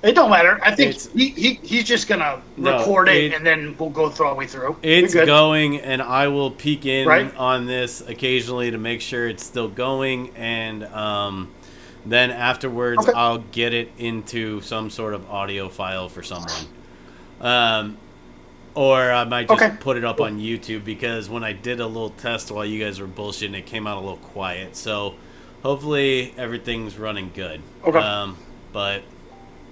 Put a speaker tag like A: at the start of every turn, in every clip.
A: It don't matter. I think
B: It's
A: he's just gonna
B: no,
A: record it and then we'll go through all the way through. You're
B: it's
A: good,
B: going, and I will peek in
A: right?
B: on this occasionally to make sure it's still going, and then afterwards
A: Okay.
B: I'll get it into some sort of audio file for someone. Um, or I might just
A: Okay.
B: put it up
A: Cool.
B: on YouTube because when I did a little test while you guys were bullshitting, it came out a little quiet. So hopefully everything's running good.
A: Okay.
B: But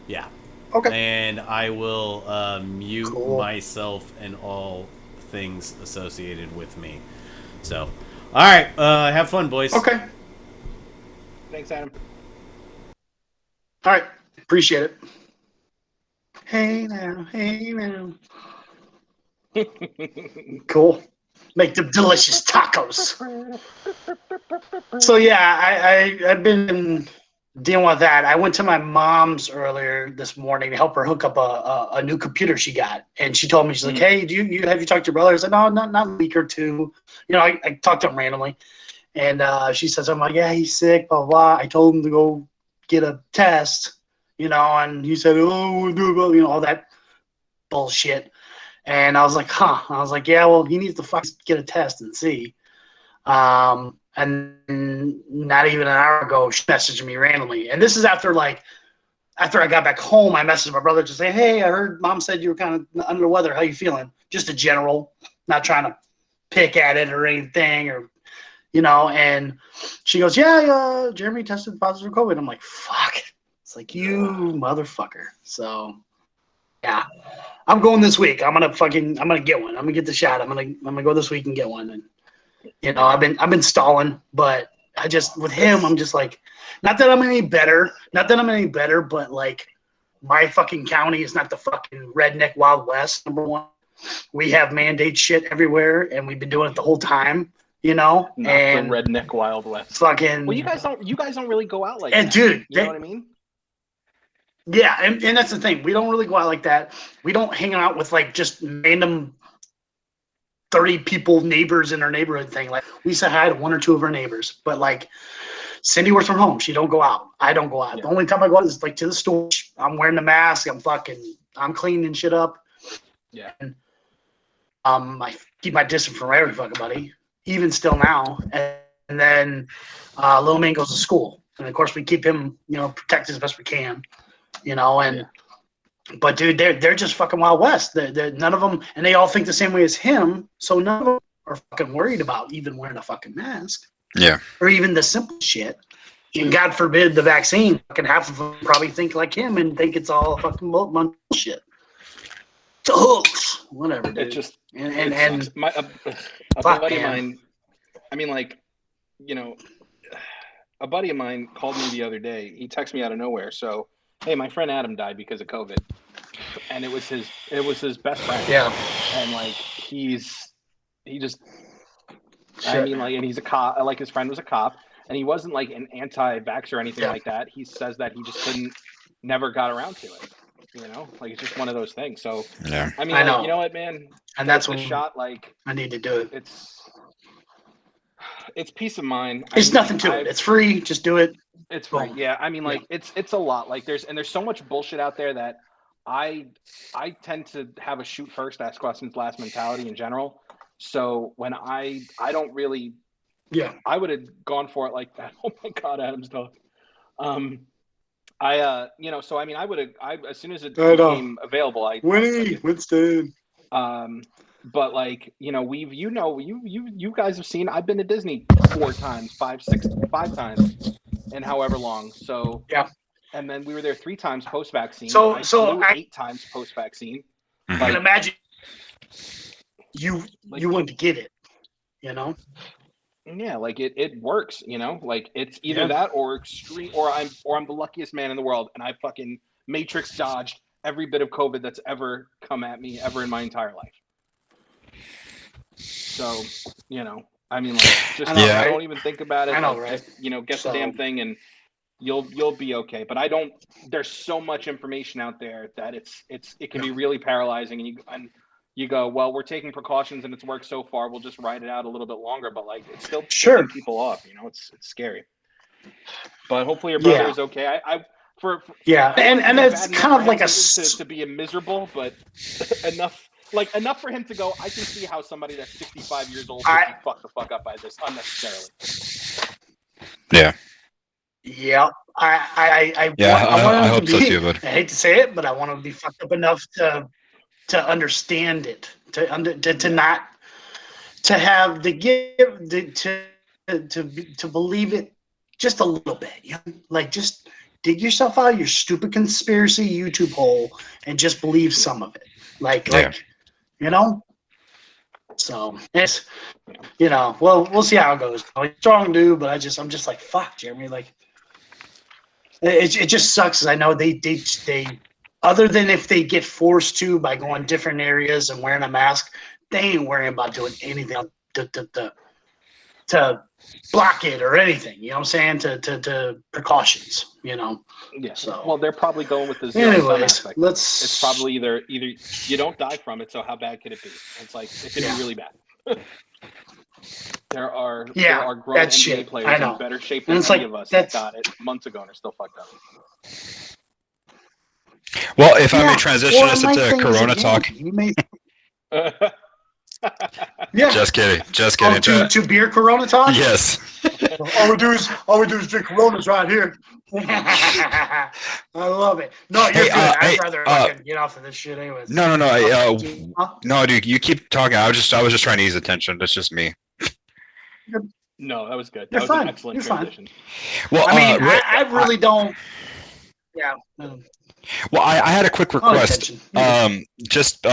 B: yeah,
A: Okay.
B: and I will mute
A: Cool.
B: myself and all things associated with me. So, all right, have fun, boys.
A: Okay.
C: Thanks, Adam.
A: All right. Appreciate it. Hey now. Hey now. Cool. Make the delicious tacos. So yeah, I've been dealing with that. I went to my mom's earlier this morning to help her hook up a new computer she got, and she told me she's like, "Hey, do you have you talked to your brother?" I said, "No, not a week or two." You know, I talked to him randomly, and she says, "I'm like, yeah, he's sick, blah blah." I told him to go get a test, you know, and he said, "Oh, we'll do it," you know, all that bullshit. And I was like, "Huh?" I was like, "Yeah, well, he needs to fucking get a test and see." And not even an hour ago, she messaged me randomly. And this is after I got back home, I messaged my brother to say, "Hey, I heard mom said you were kind of under the weather. How you feeling?" Just a general, not trying to pick at it or anything, or you know. And she goes, "Yeah, Jeremy tested positive for COVID." I'm like, "Fuck!" It's like you motherfucker. So yeah, I'm going this week. I'm gonna get one. I'm gonna get the shot. I'm gonna go this week and get one. And you know, I've been stalling, but I just with him, I'm just like, not that I'm any better, but like my fucking county is not the fucking redneck Wild West. Number one, we have mandate shit everywhere, and we've been doing it the whole time, you know.
C: Not the
A: And
C: redneck Wild West. Well,
A: fucking
C: you guys don't really go out like
A: and
C: that.
A: dude,
C: You know what I mean?
A: yeah, and that's the thing. We don't really go out like that. We don't hang out with like just random 30 people, neighbors in our neighborhood thing. Like we say hi to one or two of our neighbors, but like Cindy works from home. She don't go out. I don't go out.
C: Yeah.
A: The only time I go out is like to the store. I'm wearing the mask. I'm cleaning shit up.
C: Yeah.
A: And I keep my distance from every fucking buddy, even still now. And then little man goes to school, and of course we keep him, you know, protected as best we can, you know. And
C: Yeah.
A: but dude, they're just fucking Wild West. They're none of them, and they all think the same way as him. So none of them are fucking worried about even wearing a fucking mask
D: Yeah.
A: or even the simple shit. And God forbid the vaccine. Fucking half of them probably think like him and think it's all fucking bullshit. It's a hoax, whatever,
C: It
A: dude.
C: just it sucks.
A: And
C: A
A: fuck,
C: buddy of
A: man.
C: mine. I mean, like, you know, a buddy of mine called me the other day. He texted me out of nowhere. So, hey, my friend Adam died because of COVID, and it was his best friend,
A: Yeah,
C: and like he just I
A: shit,
C: mean,
A: man.
C: like, and he's a cop. Like, his friend was a cop, and he wasn't like an anti-vax or anything
A: Yeah,
C: like that. He says that he just never got around to it. You know, like it's just one of those things. So,
D: Yeah.
C: I mean,
A: I
C: like, you
A: know,
C: know what, man,
A: and
C: the
A: that's
C: the
A: when
C: shot, like,
A: I need to do it.
C: it's it's peace of mind. I
A: It's
C: mean, like,
A: nothing to it. It's free. Just do it.
C: it's free.
A: Boom.
C: Yeah, I mean,
A: Yeah.
C: like, it's a lot. Like, there's so much bullshit out there that I I tend to have a shoot first, ask questions last mentality in general. So when I don't really
A: Yeah.
C: I would have gone for it like that. Oh my God, Adam's dog. Um, so I mean, I as soon as it
A: I know.
C: became available, I took
A: Winnie,
C: it.
A: Winston.
C: Um, but like, you guys have seen, I've been to Disney 4 times, 5 times in however long. So,
A: Yeah.
C: and then we were there 3 times post vaccine.
A: So
C: I
A: so
C: flew
A: I
C: 8 times post vaccine.
A: can
D: Hmm.
C: Like,
A: imagine you
C: like,
A: you wouldn't get it. You know.
C: yeah, like it works, like it's either
A: Yeah.
C: that or extreme, or I'm the luckiest man in the world and I fucking matrix dodged every bit of COVID that's ever come at me ever in my entire life. So, I mean, like,
A: I
C: just
A: know,
D: Yeah.
A: right?
C: don't even think about
A: I
C: it.
A: know,
C: Like,
A: right?
C: just, get the
A: So
C: damn thing and you'll be okay. But I don't. There's so much information out there that it can
A: yeah.
C: be really paralyzing, and you go, well, we're taking precautions and it's worked so far. We'll just ride it out a little bit longer, but like it's still
A: Sure.
C: picking people off. It's scary. But hopefully your brother
A: Yeah.
C: is okay.
A: Yeah, and
C: to be
A: it's
C: bad enough
A: kind
C: for
A: of like
C: him
A: a
C: to be a miserable, but enough for him to go. I can see how somebody that's 65 years old would be fucked the fuck up by this unnecessarily.
D: Yeah.
A: Yeah, I
D: Yeah,
A: want
D: I
A: him to
D: hope so
A: be.
D: too, but
A: I hate to say it, but I want him to be fucked up enough to understand it, to not to have to give to believe it just a little bit. You know? Like just dig yourself out of your stupid conspiracy YouTube hole and just believe some of it. Like you know. So it's well, we'll see how it goes. Like, strong dude, but I'm just like fuck, Jeremy. Like it just sucks. 'Cause I know they other than if they get forced to by going different areas and wearing a mask, they ain't worrying about doing anything to block it or anything. You know what I'm saying? To precautions.
C: Yeah.
A: So
C: Well, they're probably going with the zero sum
A: anyways,
C: aspect. It's probably either you don't die from it, so how bad could it be? It's like it could be really bad. There are grown NBA players in better shape than any of us that got it months ago and are still fucked up.
D: Well, if I may transition this into Corona talk.
A: Yeah.
D: Just kidding.
A: To beer Corona talk.
D: Yes.
A: all we do is drink Coronas right here. I love it. No, you're good. I'd rather fucking get off of this shit anyways.
D: No. No, dude, you keep talking. I was just trying to ease attention. That's just me.
C: No, that was good.
A: You're
C: That was
A: fine.
C: an excellent transition.
D: Well,
A: I mean, I really don't. Yeah.
D: Well, I had a quick request. Just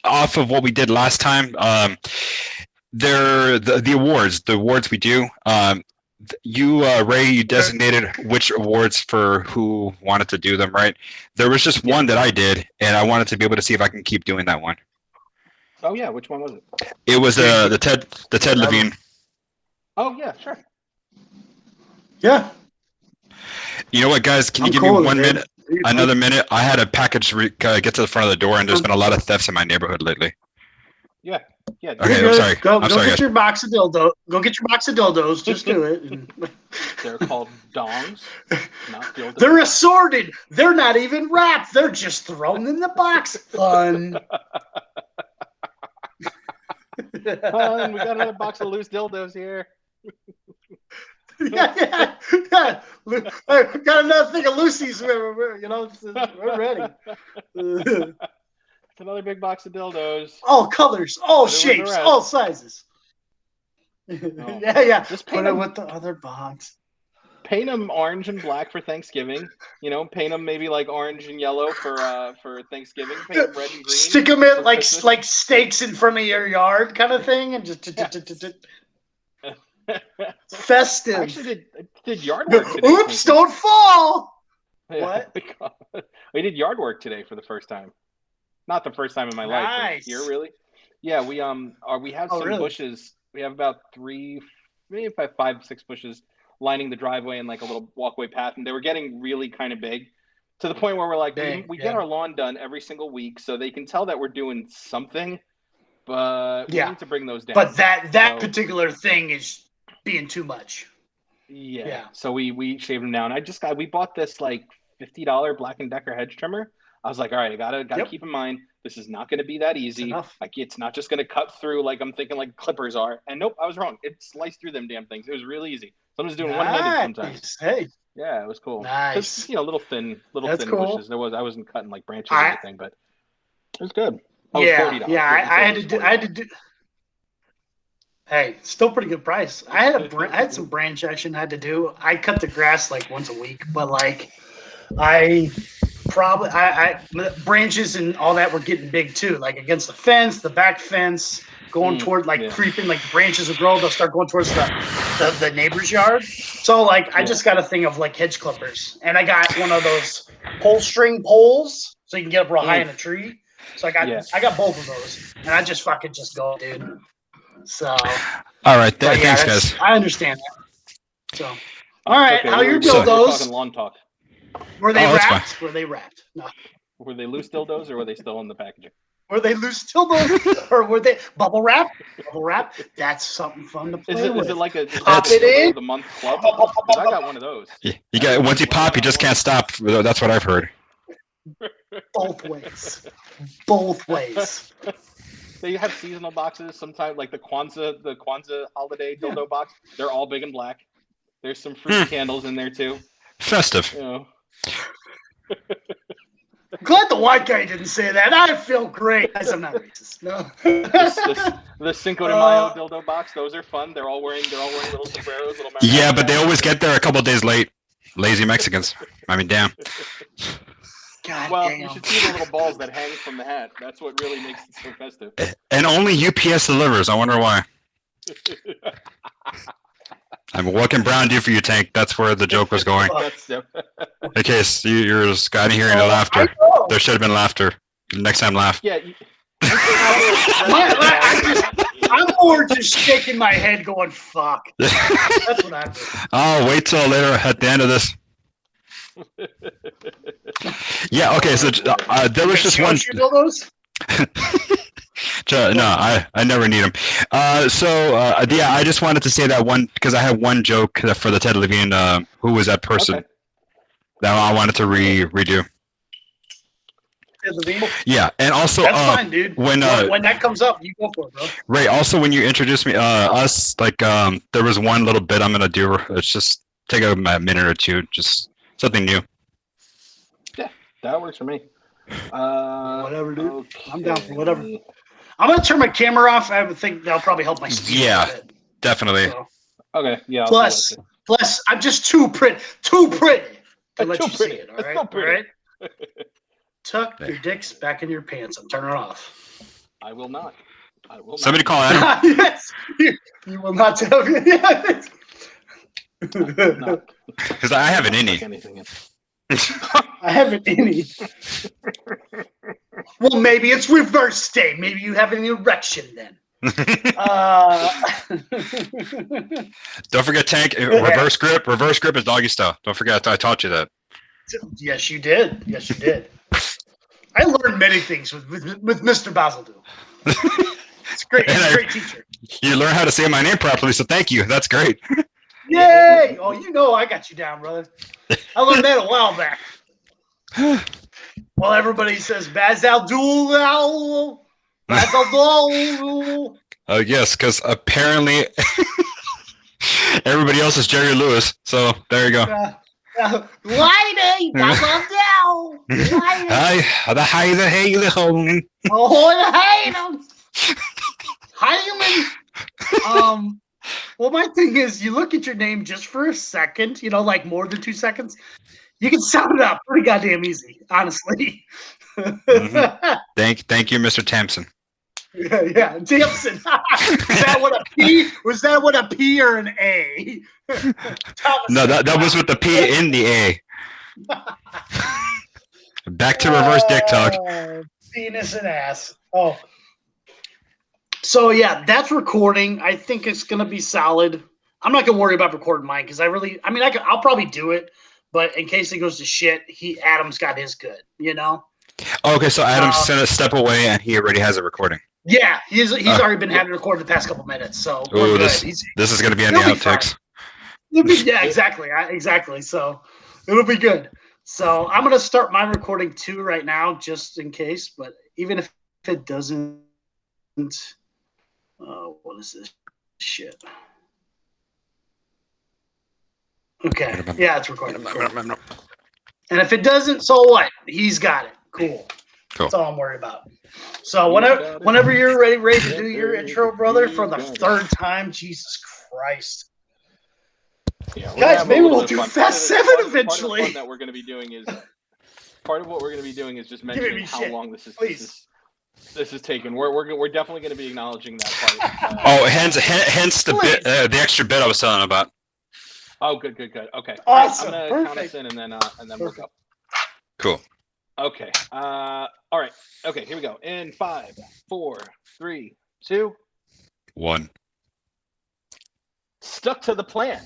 D: off of what we did last time. The awards we do. You, Ray, you designated which awards for who wanted to do them, right? There was just one that I did, and I wanted to be able to see if I can keep doing that one.
C: Oh yeah, which one was it?
D: It was the Ted Levine.
C: Oh yeah, sure.
A: Yeah.
D: You know what, guys? Can you give me 1 minute? Another minute? I had a package get to the front of the door, and there's been a lot of thefts in my neighborhood lately.
C: Yeah.
D: Okay, I'm sorry.
A: Go
D: sorry,
A: get
D: guys.
A: your box of dildo. Go get your box of dildos. Just do it.
C: They're called dongs, not dildos.
A: They're assorted. They're not even wrapped. They're just thrown in the box. Fun.
C: Fun. We got another box of loose dildos here.
A: yeah. I got another thing of Lucy's. We're ready.
C: It's another big box of dildos.
A: All colors, all shapes, all sizes. Yeah.
C: Just
A: put it with the other box.
C: Paint them orange and black for Thanksgiving. Paint them maybe like orange and yellow for Thanksgiving. Paint them red and green.
A: Stick them in like stakes in front of your yard, kind of thing, and just festive.
C: I actually did yard work today.
A: Oops! Don't fall. What?
C: We did yard work today for the first time. Not the first time in my life. But here, really? Yeah, we have some bushes. We have about 3, maybe 5, 6 bushes lining the driveway and like a little walkway path, and they were getting really kind of big, to the point where we're like, we get our lawn done every single week, so they can tell that we're doing something, but we need to bring those down.
A: But that particular thing is being too much.
C: Yeah. So we shaved them down. We bought this like $50 Black & Decker hedge trimmer. I was like, all right, I gotta keep in mind, this is not going to be that easy. It's not just going to cut through like I'm thinking like clippers are. And nope, I was wrong. It sliced through them damn things. It was really easy. So I'm just doing one-handed sometimes.
A: Hey.
C: Yeah, it was cool.
A: Nice.
C: Little thin
A: cool.
C: bushes. I wasn't cutting like branches or anything, but it was good. Oh,
A: $40. I had to do. Hey, still pretty good price. I had some branch action I had to do. I cut the grass like once a week, but like I branches and all that were getting big too, like against the fence, the back fence, going toward creeping, like the branches will grow, they'll start going towards the neighbor's yard. So like I just got a thing of like hedge clippers, and I got one of those pull string poles so you can get up real high in a tree. So I got both of those, and I just fucking just go, dude. So
D: all right, thanks guys.
A: I understand that. So all right, how your dildos?
C: We're talking lawn talk.
A: Were they wrapped? Were they wrapped? No.
C: Were they loose dildos or were they still in the packaging?
A: Were they loose dildos or were they bubble wrap? Bubble wrap. That's something fun to play with.
C: Is it like a
A: Pop it in.
C: of the month club? Because I got one of those.
D: You got once you pop, you just can't stop. That's what I've heard.
A: Both ways. Both ways.
C: They have seasonal boxes sometimes, like the Kwanzaa holiday dildo box. They're all big and black. There's some free candles in there too.
D: Festive.
C: You know.
A: Glad the white guy didn't say that. I feel great. I'm not racist. No.
C: The Cinco de Mayo dildo box. Those are fun. They're all wearing little sombreros. Little
D: Yeah, but they always get there a couple days late. Lazy Mexicans. I mean, damn.
A: God
C: well,
A: damn.
C: you should see the little balls that hang from the hat. That's what really makes it so festive.
D: And only UPS delivers. I wonder why. I'm walking brown due for you, Tank. That's where the joke was going. In case you're just kind of hearing the laughter. There should have been laughter. Next time, laugh.
C: Yeah.
A: I'm more just shaking my head going, fuck. That's what I'm doing.
D: Oh, wait till later at the end of this. Yeah, okay, so there was just one. No, I never need them. Yeah, I just wanted to say that one because I have one joke for the Ted Levine. Who was that person that I wanted to redo?
A: Ted Levine?
D: Yeah, and also
A: that's fine, dude. When that comes up, you go for it, bro.
D: Ray, also when you introduced me, us like there was one little bit I'm gonna do. It's just take a minute or two, just something new.
C: Yeah, that works for me.
A: Whatever, dude.
C: Okay.
A: I'm down for whatever. I'm gonna turn my camera off. I would think that'll probably help my speed.
D: Yeah, definitely.
A: So.
C: Okay, yeah.
A: Plus, I'm just too pretty to let you see it. All right,
C: so pretty.
A: All right. Tuck your dicks back in your pants. I'm turning it off.
C: I will not.
D: Somebody call Adam.
A: Yes, you will not tell me.
D: Because I have an innie.
A: I have an innie. Well, maybe it's reverse state. Maybe you have an erection then.
D: Don't forget, Tank. Reverse grip. Reverse grip is doggy style. Don't forget, I taught you that.
A: Yes, you did. Yes, you did. I learned many things with Mr. Basildou. It's great. He's a great teacher.
D: You learn how to say my name properly, so thank you. That's great.
A: Yay! Oh, you know I got you down, brother. I learned that a while back. Well, everybody says Basildou. Basildou.
D: Oh, yes, because apparently everybody else is Jerry Lewis. So there you go.
A: Lady, Basildou.
D: Hi, the hey, the home.
A: Oh, the Hyman. Well, my thing is, you look at your name just for a second, like more than 2 seconds, you can sound it out pretty goddamn easy, honestly.
D: Mm-hmm. Thank you, Mr. Thompson.
A: Yeah, Thompson. Was that what a P or an A?
D: No, that was with the P in the A. Back to reverse dick talk.
A: Penis and ass. Oh. So yeah, that's recording. I think it's gonna be solid. I'm not gonna worry about recording mine because I'll probably do it, but in case it goes to shit, Adam's got his good,
D: Okay, so Adam's gonna step away and he already has a recording.
A: Yeah, he's already been having it recorded the past couple minutes, so we're good.
D: This is gonna be on the outtakes.
A: Yeah, exactly. So it'll be good. So I'm gonna start my recording too right now, just in case. But even if it doesn't. What is this shit? Okay. Yeah, it's recording. And if it doesn't, so what? He's got it. Cool. That's all I'm worried about. So whenever you're ready to do your intro, brother, for the third time, Jesus Christ.
C: Yeah,
A: guys, maybe we'll do Fast 7 eventually.
C: Part of what we're going to be doing is just mentioning how long this is taking. We're definitely going to be acknowledging that part.
D: Hence the bit, the extra bit I was telling about.
C: Oh, good. Okay.
A: Awesome.
C: I'm going to count us in and then we'll go.
D: Cool.
C: Okay. All right. Okay, here we go. In 5, 4, 3, 2,
D: 1.
C: Stuck to the plan.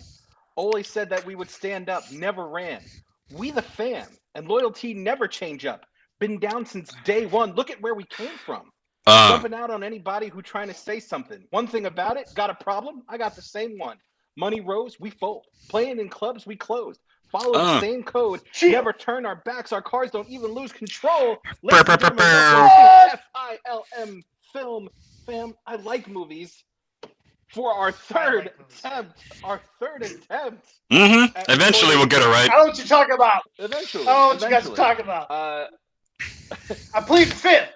C: Always said that we would stand up, never ran. We the fam, and loyalty never change up. been down since day one. Look at where we came from. Jumping out on anybody who trying to say something. One thing about it, got a problem? I got the same one. Money rose, we fold. Playing in clubs, we closed. Follow the same code. Never turn our backs. Our cars don't even lose control. Ladies and gentlemen, welcome to FILM Film Fam. I like movies. For our third attempt.
D: Eventually, we'll get it right.
A: I know what you're talking about.
C: Eventually.
A: I know what you guys are talking about. I plead fifth.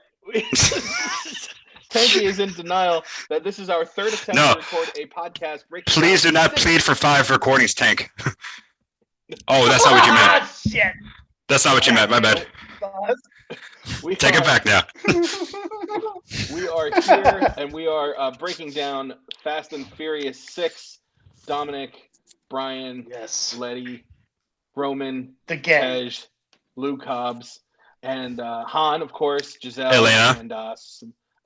C: Tanky is in denial that this is our third attempt to record a podcast.
D: Please do not plead for 5 recordings, Tank. Oh, that's not what you meant.
A: Shit.
D: That's not what you meant. My bad. Take it back now.
C: We are here, and we are breaking down Fast and Furious 6. Dominic, Brian, Letty, Roman, Tej, Luke Hobbs, and Han, of course, Giselle,
D: Elena,
C: and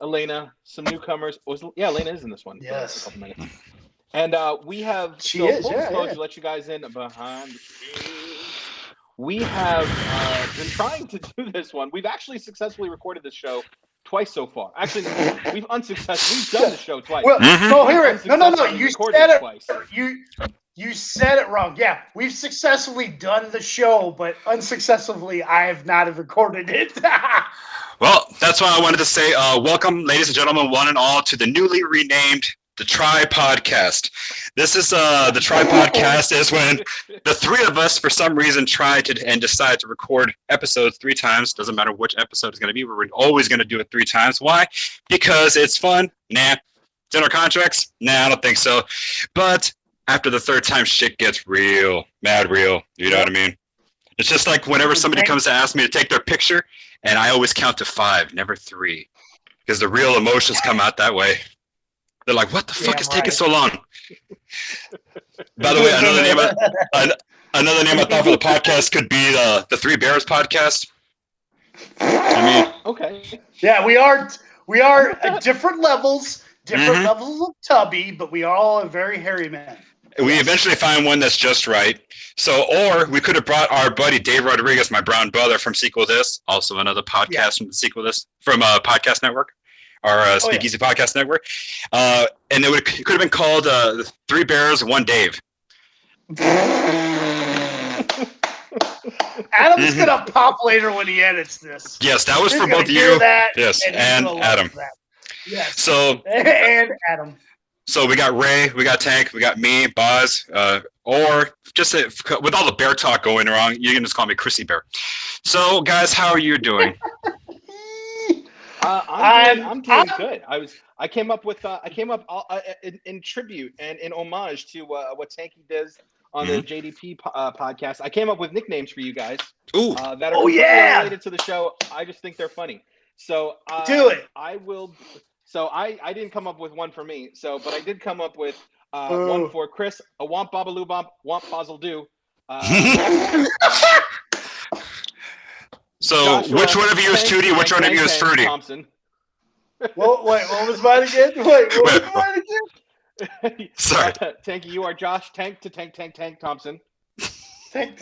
C: Elena, some newcomers. Elena is in this one.
A: Yes.
C: For a couple minutes. And we have, full disclosure, let you guys in behind the scenes. We have been trying to do this one. We've actually successfully recorded this show twice so far. Actually, we've unsuccessfully. We've done the show twice.
A: Well, no, hear it. No. You said it
C: twice.
A: You said it wrong. Yeah, we've successfully done the show, but unsuccessfully, I have not recorded it.
D: Well, that's why I wanted to say welcome, ladies and gentlemen, one and all, to the newly renamed The Try Podcast. This is the Try Podcast is when the three of us, for some reason, try to and decide to record episodes 3 times. Doesn't matter which episode it's going to be. We're always going to do it 3 times. Why? Because it's fun. Nah. It's in our contracts? Nah, I don't think so. But after the 3rd time, shit gets real, mad real. You know what I mean? It's just like whenever somebody comes to ask me to take their picture, and I always count to 5, never 3, because the real emotions come out that way. They're like, "What the fuck is taking so long?" By the way, another name I thought for the podcast could be the Three Bears Podcast. I mean,
C: okay.
A: Yeah, we are at different levels of tubby, but we all are very hairy men.
D: We eventually find one that's just right. So, or we could have brought our buddy Dave Rodriguez, my brown brother from Sequel This, also another podcast from the Sequel This, from Podcast Network, our Speakeasy Podcast Network. And it could have been called Three Bears, One Dave.
A: Adam's gonna pop later when he edits this.
D: Yes, that was for both of you. Yes, and Adam.
A: Yes.
D: So
A: and Adam.
D: So we got Ray, we got Tank, we got me, Boz, or just with all the bear talk going wrong, you can just call me Chrissy Bear. So guys, how are you doing?
C: I'm doing good. I came up in tribute and in homage to what Tanky does on the JDP podcast. I came up with nicknames for you guys.
D: Ooh.
C: That are related to the show. I just think they're funny. So
A: do it.
C: I will. So I didn't come up with one for me. But I did come up with one for Chris. A womp babaloo bump, womp puzzle do.
D: So
C: Joshua,
D: which one of you is Tootie? Which one of you is Fruity?
C: Thompson.
A: Well, wait, what was mine again? What was mine again?
D: Sorry.
C: Tanky, you are Josh Tank Thompson.
A: Tank.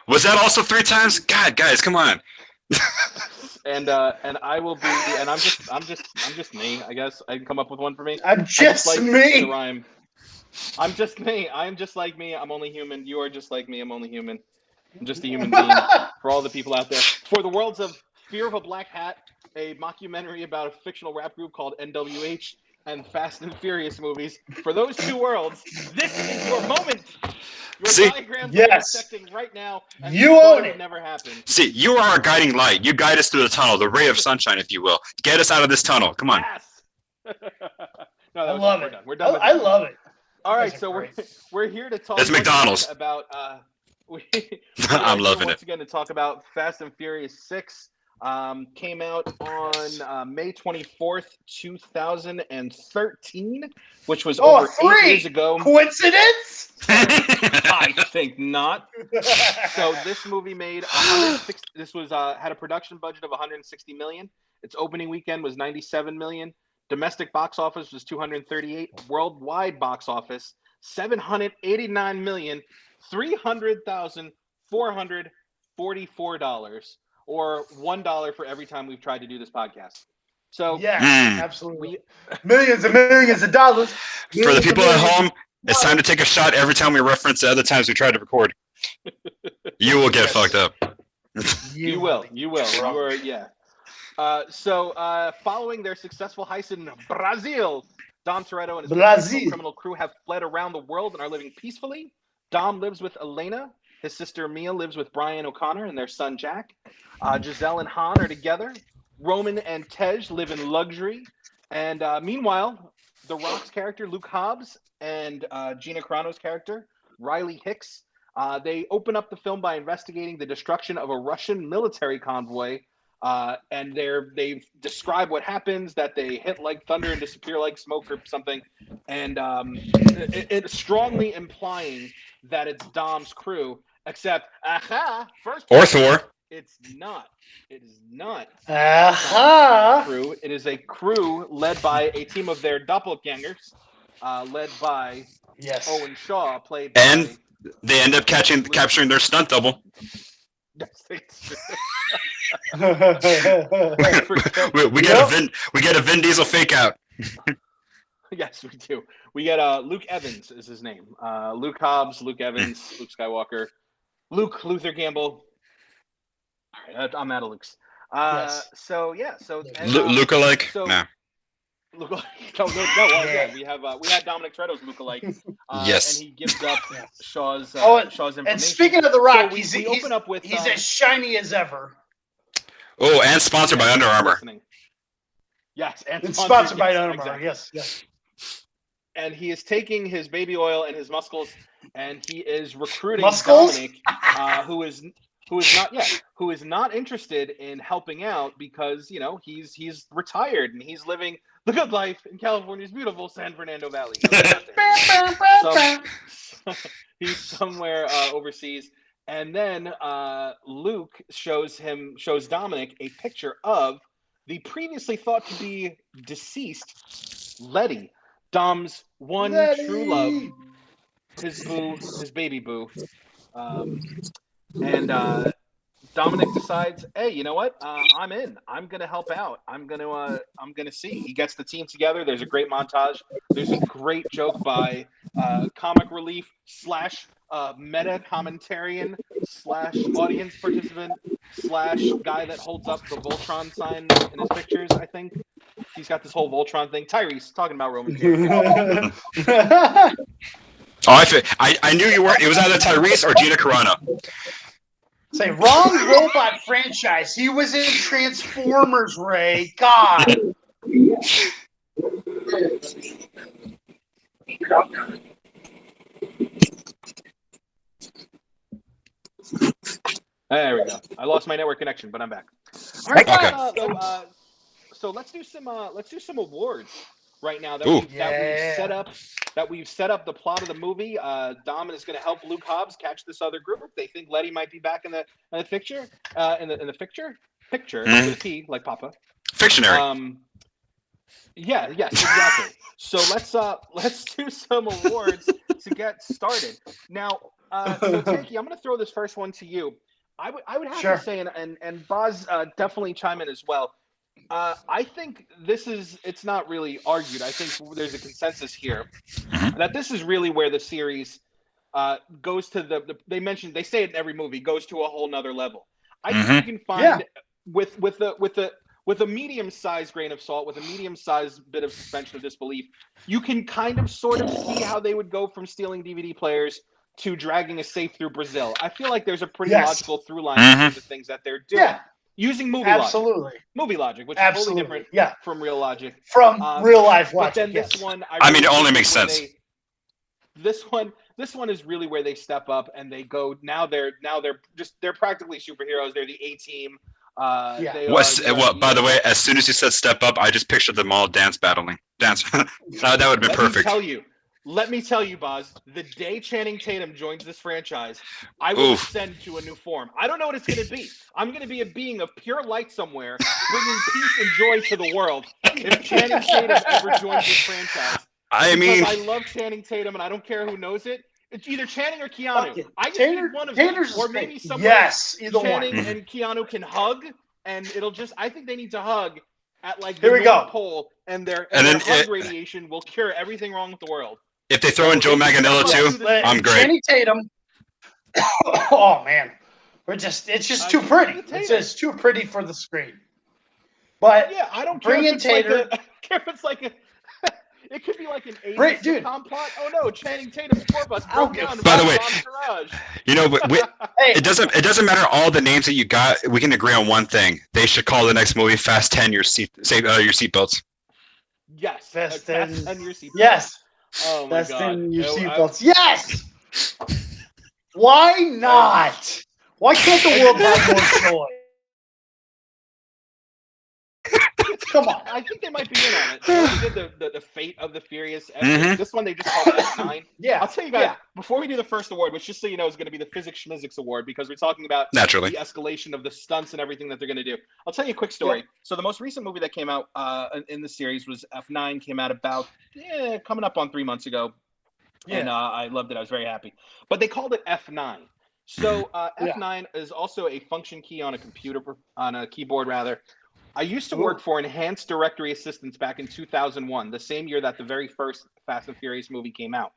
D: Was that also 3 times? God, guys, come on.
C: And I will be, and I'm just me. I guess I can come up with one for me.
A: I'm just me.
C: To rhyme. I'm just me. I'm just like me. I'm only human. You are just like me. I'm only human. I'm just a human being. For all the people out there, for the worlds of Fear of a Black Hat, a mockumentary about a fictional rap group called NWH, and Fast and Furious movies. For those 2 worlds, this is your moment. Your diagrams are intersecting right now, and
A: you own it.
C: Never happened.
D: See, you are our guiding light. You guide us through the tunnel, the ray of sunshine, if you will. Get us out of this tunnel. Come on.
C: Yes.
A: I love it.
C: We're done.
A: I love it.
C: All right, so we're here to talk.
D: It's McDonald's.
C: About
D: I'm loving
C: once again to talk about Fast and Furious 6. Came out on May 24th, 2013, which was over 8 years ago.
A: Coincidence?
C: I think not. So this movie made had a production budget of 160 million. Its opening weekend was 97 million. Domestic box office was 238. Worldwide box office 789,300,444 dollars. or $1 for every time we've tried to do this podcast. So
A: Yes,
D: Mm.
A: absolutely. Millions and millions of dollars.
D: For the
A: Millions
D: people
A: and
D: at
A: millions
D: home, it's time to take a shot every time we reference the other times we tried to record. You will get
A: Yes.
D: fucked up.
C: You will. You are, yeah. So following their successful heist in Brazil, Dom Toretto and his
A: Brazil.
C: criminal crew have fled around the world and are living peacefully. Dom lives with Elena. His sister Mia lives with Brian O'Connor and their son Jack. Giselle and Han are together. Roman and Tej live in luxury. And meanwhile, The Rock's character, Luke Hobbs, and Gina Carano's character, Riley Hicks, they open up the film by investigating the destruction of a Russian military convoy. And they describe what happens, that they hit like thunder and disappear like smoke or something. And it strongly implying that it's Dom's crew, except, first
D: Or Thor.
C: it's not. It is not
A: Aha.
C: crew. It is a crew led by a team of their doppelgangers, led by
A: Yes.
C: Owen Shaw, played by.
D: And they end up capturing their stunt double. we get a Vin Diesel fake out.
C: Yes, we do. We get Luke Evans is his name. Luke Hobbs, Luke Evans, Luke Skywalker, Luke Luther Gamble. All right, I'm out of Luke's.
A: Yes.
C: So yeah, so and,
D: Lookalike?
C: so-
D: Nah.
C: Lookalike. No. Well, yeah, we had Dominic Toretto's lookalike.
D: Yes.
C: And he gives up Shaw's Shaw's information.
A: And speaking of The Rock,
C: So
A: he's
C: open up with
A: he's as shiny as ever.
D: Oh, and sponsored by Under Armour.
C: listening. Yes, and
A: It's sponsored by
C: yes,
A: Under Armour.
C: exactly.
A: Yes.
C: And he is taking his baby oil and his muscles, and he is recruiting
A: Muscles?
C: Dominic, who is not interested in helping out because he's retired and he's living the good life in California's beautiful San Fernando Valley. He's somewhere overseas, and then Luke shows Dominic a picture of the previously thought to be deceased Letty, Dom's one true love, his baby boo, and Dominic decides, hey, you know what? I'm in. I'm gonna help out. I'm gonna see. He gets the team together. There's a great montage. There's a great joke by comic relief / meta commentarian / audience participant / guy that holds up the Voltron sign in his pictures. I think he's got this whole Voltron thing. Tyrese talking about Roman.
D: I knew you weren't. It was either Tyrese or Gina Carano.
A: Say wrong robot franchise. He was in Transformers, Ray. God.
C: There we go. I lost my network connection, but I'm back. All right.
D: Okay.
C: So let's do some awards right now that
D: Ooh.
C: we've set up the plot of the movie. Dom is going to help Luke Hobbs catch this other group. They think Letty might be back in the picture. In the picture with a P, like Papa.
D: Fictionary.
C: Yes, exactly. So let's do some awards to get started. Now, so Tanky, I'm going to throw this first one to you. I would have to say, and Boz definitely chime in as well. I think it's not really argued. I think there's a consensus here that this is really where the series goes to they say it in every movie, goes to a whole nother level. I think you can find with a medium-sized grain of salt, with a medium-sized bit of suspension of disbelief, you can kind of sort of see how they would go from stealing DVD players to dragging a safe through Brazil. I feel like there's a pretty logical through line in the things that they're doing.
A: Yeah.
C: Using movie logic, which is totally different from real logic.
A: From real life logic.
C: But then this one,
D: it only makes sense.
C: This one is really where they step up and they go. Now they're practically superheroes. They're the A team.
D: By the way, as soon as you said step up, I just pictured them all battling. That would have been perfect.
C: Let me tell you, Boz, the day Channing Tatum joins this franchise, I will ascend to a new form. I don't know what it's going to be. I'm going to be a being of pure light somewhere, bringing peace and joy to the world. If Channing Tatum ever joins this franchise, I love Channing Tatum, and I don't care who knows it. It's either Channing or
A: Fuck
C: Keanu.
A: it.
C: I just
A: Tanner-
C: need one of
A: Tanner's
C: them, or
A: is
C: maybe
A: great.
C: somewhere
A: Yes, either
C: Channing
A: one.
C: and Keanu can hug, and it'll just. I think they need to hug at like
A: Here
C: the
A: we
C: North
A: go.
C: Pole, and their
D: And then
C: hug radiation will cure everything wrong with the world.
D: If they throw in Joe
C: if you
D: Manganiello
C: step up
D: too,
C: to the
D: I'm
C: screen-
D: great.
A: Channing Tatum. Oh man, it's just too pretty.
C: Channing
A: It's
C: Tatum.
A: just too pretty for the screen. But
C: Yeah, I don't care
A: bring
C: if
A: in
C: it's like
A: Tater.
C: a. I don't care if it's like a. It could be like an 80s
A: Right, dude.
C: sitcom plot. Oh no, Channing Tatum's tour bus
A: I don't
C: broke
A: give a
C: down. in
D: By the way-
C: Mom's garage.
D: You know, but
A: Hey,
D: it doesn't matter all the names that you got. We can agree on one thing. They should call the next movie Fast 10 your seatbelts.
C: Yes,
A: Fast
C: Fast
A: 10.
C: 10 your seatbelt.
A: yes,
C: Oh my
A: that's
C: god.
A: in your
C: Oh,
A: seatbelts. Yes. Why not? Why can't the world have more joy? Come on.
C: I think they might be in on it. They already did the Fate of the Furious.
D: Mhm.
C: This one they just called F9.
A: Yeah.
C: I'll tell you guys,
A: Yeah.
C: before we do the first award, which just so you know is going to be the Physics Schmizics Award, because we're talking about
D: Naturally.
C: the escalation of the stunts and everything that they're going to do. I'll tell you a quick story. So the most recent movie that came out in the series was F9, came out about coming up on 3 months ago. And I loved it. I was very happy. But they called it F9. So F9 is also a function key on a computer, on a keyboard rather. I used to work for Enhanced Directory Assistance back in 2001, the same year that the very first Fast and Furious movie came out.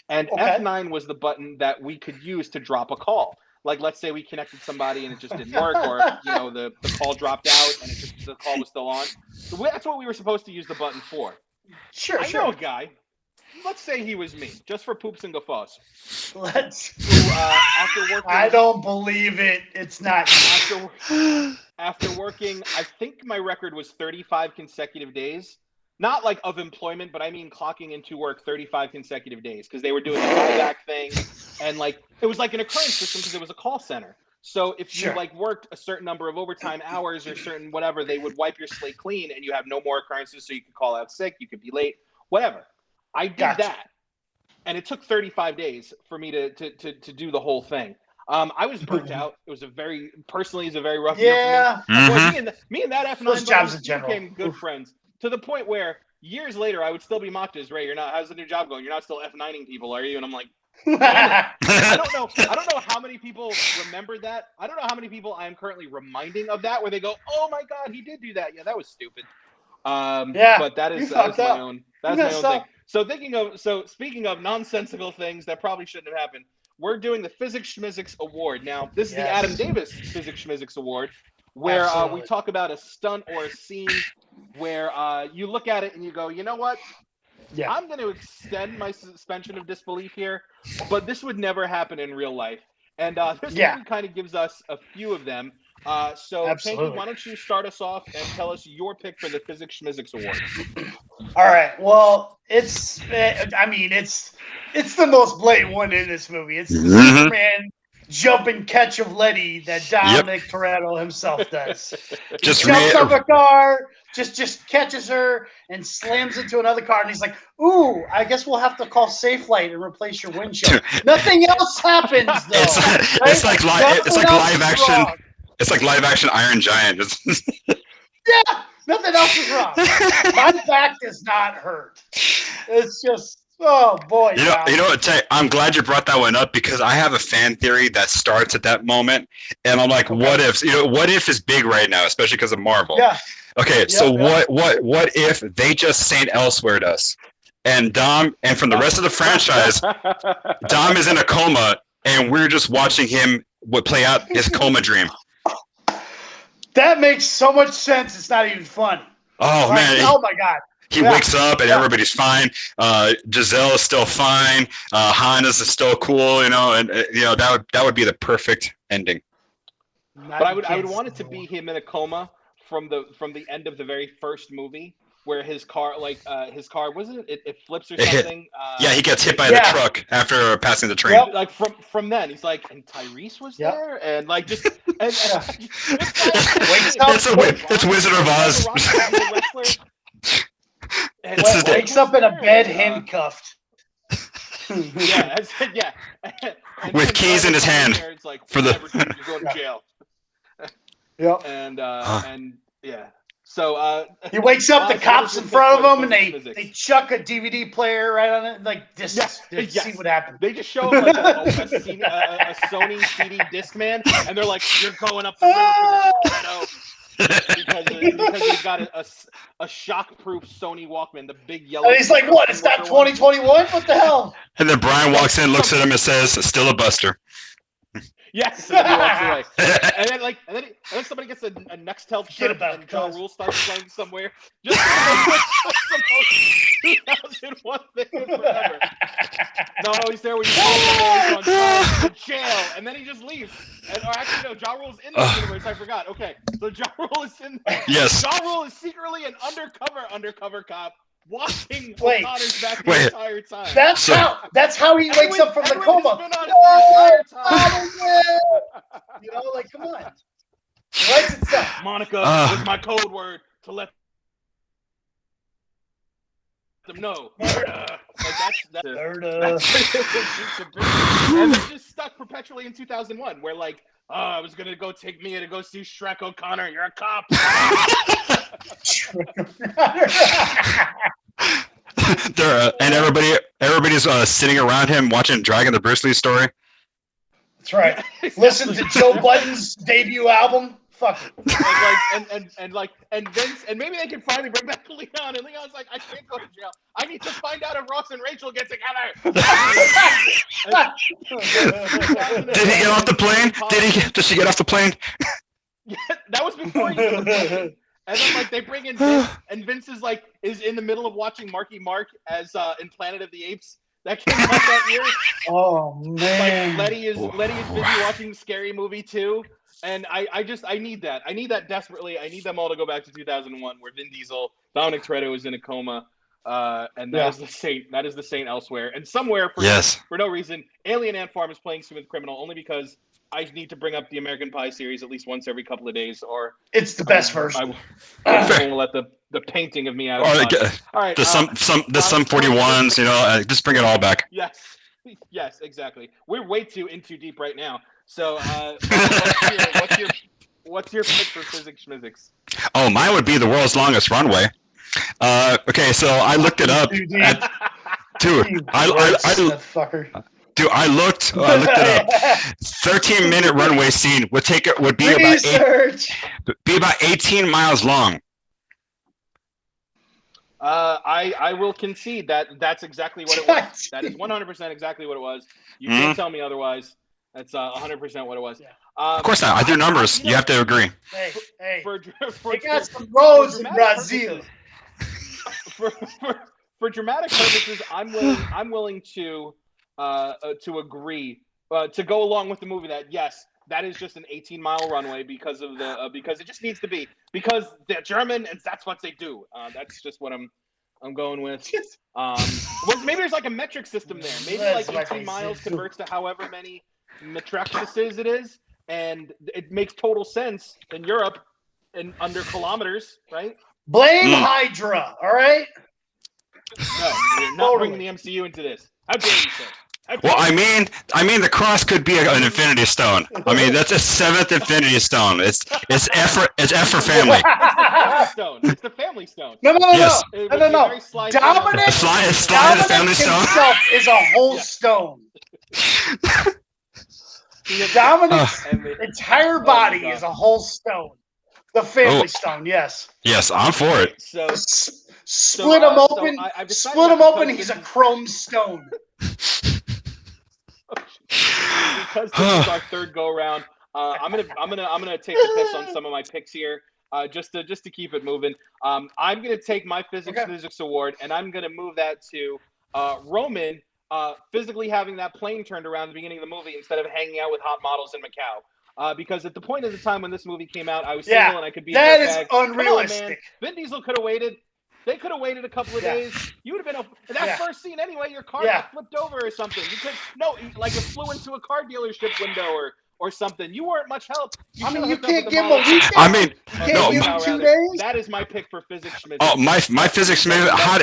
C: And F9 was the button that we could use to drop a call. Like, let's say we connected somebody and it just didn't work, or the call dropped out and the call was still on. So that's what we were supposed to use the button for.
A: Sure.
C: I know a guy. Let's say he was me, just for poops and guffaws.
A: Let's.
C: Who, after working,
A: I don't believe it. It's not.
C: After working, I think my record was 35 consecutive days. Not like of employment, but I mean clocking into work 35 consecutive days, because they were doing the buyback thing, and like it was like an occurrence system because it was a call center. So if you like worked a certain number of overtime hours or certain whatever, they would wipe your slate clean and you have no more occurrences, so you could call out sick, you could be late, whatever. I did that, and it took 35 days for me to do the whole thing. I was burnt out. It was a very rough year for me. Boy, me and that F9
A: jobs in
C: buddy
A: general.
C: became good friends to the point where years later I would still be mocked as, Ray, you're not. How's the new job going? You're not still F9ing people, are you? And I'm like, I don't know how many people remember that. I don't know how many people I am currently reminding of that, where they go, "Oh my God, he did do that. Yeah, that was stupid." But that is my own. That's my own thing. So speaking of nonsensical things that probably shouldn't have happened, we're doing the Physics Schmizics Award. Now, this is the Adam Davis Physics Schmizics Award, where we talk about a stunt or a scene where you look at it and you go, you know what? Yeah. I'm going to extend my suspension of disbelief here, but this would never happen in real life. And this movie kind of gives us a few of them. So, Panky, why don't you start us off and tell us your pick for the Physics Schmizics Award?
A: All right. Well, it's the most blatant one in this movie. It's the Superman jump and catch of Letty that Dominic Toretto himself does. He jumps off a car, just catches her and slams into another car, and he's like, "Ooh, I guess we'll have to call Safelite and replace your windshield." Nothing else happens though.
D: It's like live action. Wrong. It's like live action Iron Giant.
A: Yeah, nothing else is wrong. My back does not hurt. It's just, oh boy.
D: You know what, Tay, I'm glad you brought that one up, because I have a fan theory that starts at that moment, and I'm like, what if? What if is big right now, especially because of Marvel.
A: Yeah.
D: Okay, so what if they just Saint Elsewhere us, and Dom, and from the rest of the franchise, Dom is in a coma, and we're just watching him play out his coma dream.
A: That makes so much sense. It's not even funny.
D: Oh man!
A: Oh my God!
D: He wakes up and everybody's fine. Giselle is still fine. Hannes is still cool. And that would be the perfect ending.
C: But I would want it to be him in a coma from the end of the very first movie, where his car wasn't it flips or something.
D: He gets hit by the truck after passing the train.
C: Yep. Like from then he's like, and Tyrese was there, and like just wakes up.
D: It's Wizard of Oz.
A: Wakes up in a bed handcuffed.
D: With keys in his hand.
C: It's like, for the you're going to jail.
A: Yep.
C: And So
A: he wakes up, the
C: Oz,
A: cops
C: what
A: in
C: is your
A: front
C: pick
A: of
C: for
A: him, and
C: physics?
A: they chuck a DVD player right on it. Like, this,
C: Yes,
A: just
C: yes.
A: see what happens.
C: They just show him like a Sony CD Discman, and they're like, "You're going up the river for this, Credo." because he's got a shock-proof Sony Walkman, the big yellow.
A: And he's like, what? It's not 2021? What the hell?
D: And then Brian walks in, looks at him, and says, "Still a Buster."
C: Yes, and then he walks away. And then somebody gets a Nextel chip, and Ja Rule starts playing somewhere. Just the most 2001 thing forever. No, he's there when you call the on trial in jail, and then he just leaves. Or actually, no, Ja Rule's in the universe. I forgot. Okay, so Ja Rule is in there.
D: Yes.
C: Ja Rule is secretly an undercover cop watching O'Connor's back the entire time.
A: That's how he wakes up from the coma.
C: Been on it the entire time.
A: You know, like, come on. It writes itself.
C: Monica was my code word to let them know. That's and they're just stuck perpetually in 2001, where like, I was gonna go take Mia to go see Shrek O'Connor. You're a cop.
D: And everybody's sitting around him watching Dragon the Bruce Lee story.
A: That's right. Listen to Joe Budden's debut album. Fuck it.
C: And Vince, and maybe they can finally bring back Leon. And Leon's like, I can't go to jail. I need to find out if Ross and Rachel get together.
D: Did he get off the plane? Did she get off the plane?
C: Yeah, that was before you. And then like they bring in Vince, and Vince is in the middle of watching Marky Mark as in Planet of the Apes. That came out that year.
A: Oh man.
C: Like Letty is busy watching Scary Movie 2. And I need that. I need that desperately. I need them all to go back to 2001, where Vin Diesel, Dominic Toretto is in a coma, and that is the saint. That is the saint elsewhere. And somewhere for no reason, Alien Ant Farm is playing Smooth Criminal only because I need to bring up the American Pie series at least once every couple of days, or
A: it's the best version.
C: I won't let the painting of me out. All right,
D: the some 41s, you know, just bring it all back.
C: Yes, exactly. We're way too deep right now. So, what's your pick for Physics Schmizics?
D: Oh, mine would be the world's longest runway. Okay, so I looked it up. I looked it up. 13-minute runway scene would be about 18 miles long.
C: I will concede that's exactly what it was. That is 100% exactly what it was. You can't tell me otherwise. That's 100% what it was.
A: Yeah.
D: Of course not. I do numbers. You have to agree.
A: Hey,
C: for
A: they got some roads in Brazil.
C: For dramatic purposes, I'm willing to agree to go along with the movie that yes, that is just an 18-mile runway because it just needs to be, because they're German and that's what they do. That's just what I'm going with. Maybe there's like a metric system there. Maybe like 18 miles converts to however many metricuses it is, and it makes total sense in Europe and under kilometers, right?
A: Blame Hydra, all right?
C: No, you're not bringing the MCU into this. How dare you, sir?
D: Well, I mean, the cross could be an Infinity Stone. I mean, that's a 7th Infinity Stone. It's F for family.
C: It's the family stone.
A: No.
D: Yes.
A: No. Dominic himself is a whole stone. Dominic's entire body is a whole stone. The family stone, yes.
D: Yes, I'm for it.
C: So
A: split them open. Split them open. He's a chrome stone.
C: Because this is our third go around, I'm gonna take the piss on some of my picks here, just to keep it moving. I'm gonna take my physics award, and I'm gonna move that to Roman physically having that plane turned around at the beginning of the movie instead of hanging out with hot models in Macau. Because at the point of the time when this movie came out, I was single and I could be
A: that
C: a
A: is
C: dirtbag.
A: unrealistic.
C: Come on, man. Vin Diesel could have waited. They could have waited a couple of days. You would have been that first scene anyway. Your car got flipped over or something. You could like it flew into a car dealership window or something. You weren't much help. You
A: can't give him a weekend.
D: I mean,
A: no. Give him 2 days.
C: That is my pick for Physics Schmidt.
D: Oh, my Physics Schmidt. How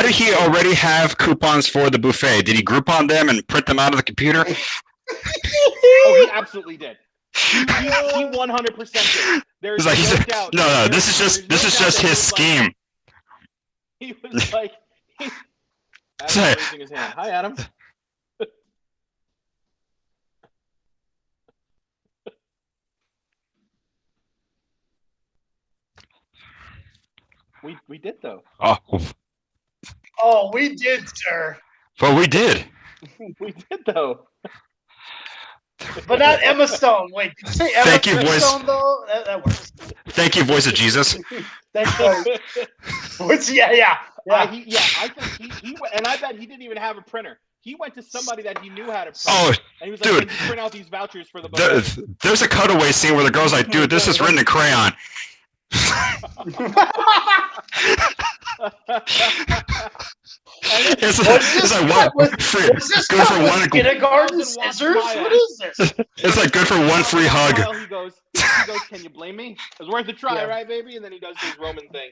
D: did he already have coupons for the buffet? Did he Groupon them and print them out of the computer?
C: Oh, he absolutely did. He 100% did. There's
D: He's like,
C: no doubt.
D: no, this is just his scheme.
C: He was like, Adam's
D: Say-
C: raising his hand. Hi, Adam. We did though.
A: Oh, we did, sir.
D: Well, we did.
C: We did though.
A: But not Emma Stone. Wait, did you say Emma
D: Thank you, voice.
A: Stone, though? That works.
D: Thank you, voice of Jesus.
A: Thank you. Which, yeah.
C: I think he went, and I bet he didn't even have a printer. He went to somebody that he knew had a printer.
D: Oh,
C: and he was like,
D: dude.
C: "Can you print out these vouchers for the buffet?"
D: There's a cutaway scene where the girl's like, dude, this is written in crayon. It's like, what?
A: Was this
D: Good for one.
A: kindergarten scissors? What is this?
D: It's like good for one free hug.
C: He goes, "Can you blame me? It was worth a try, right, baby?" And then he does his Roman thing.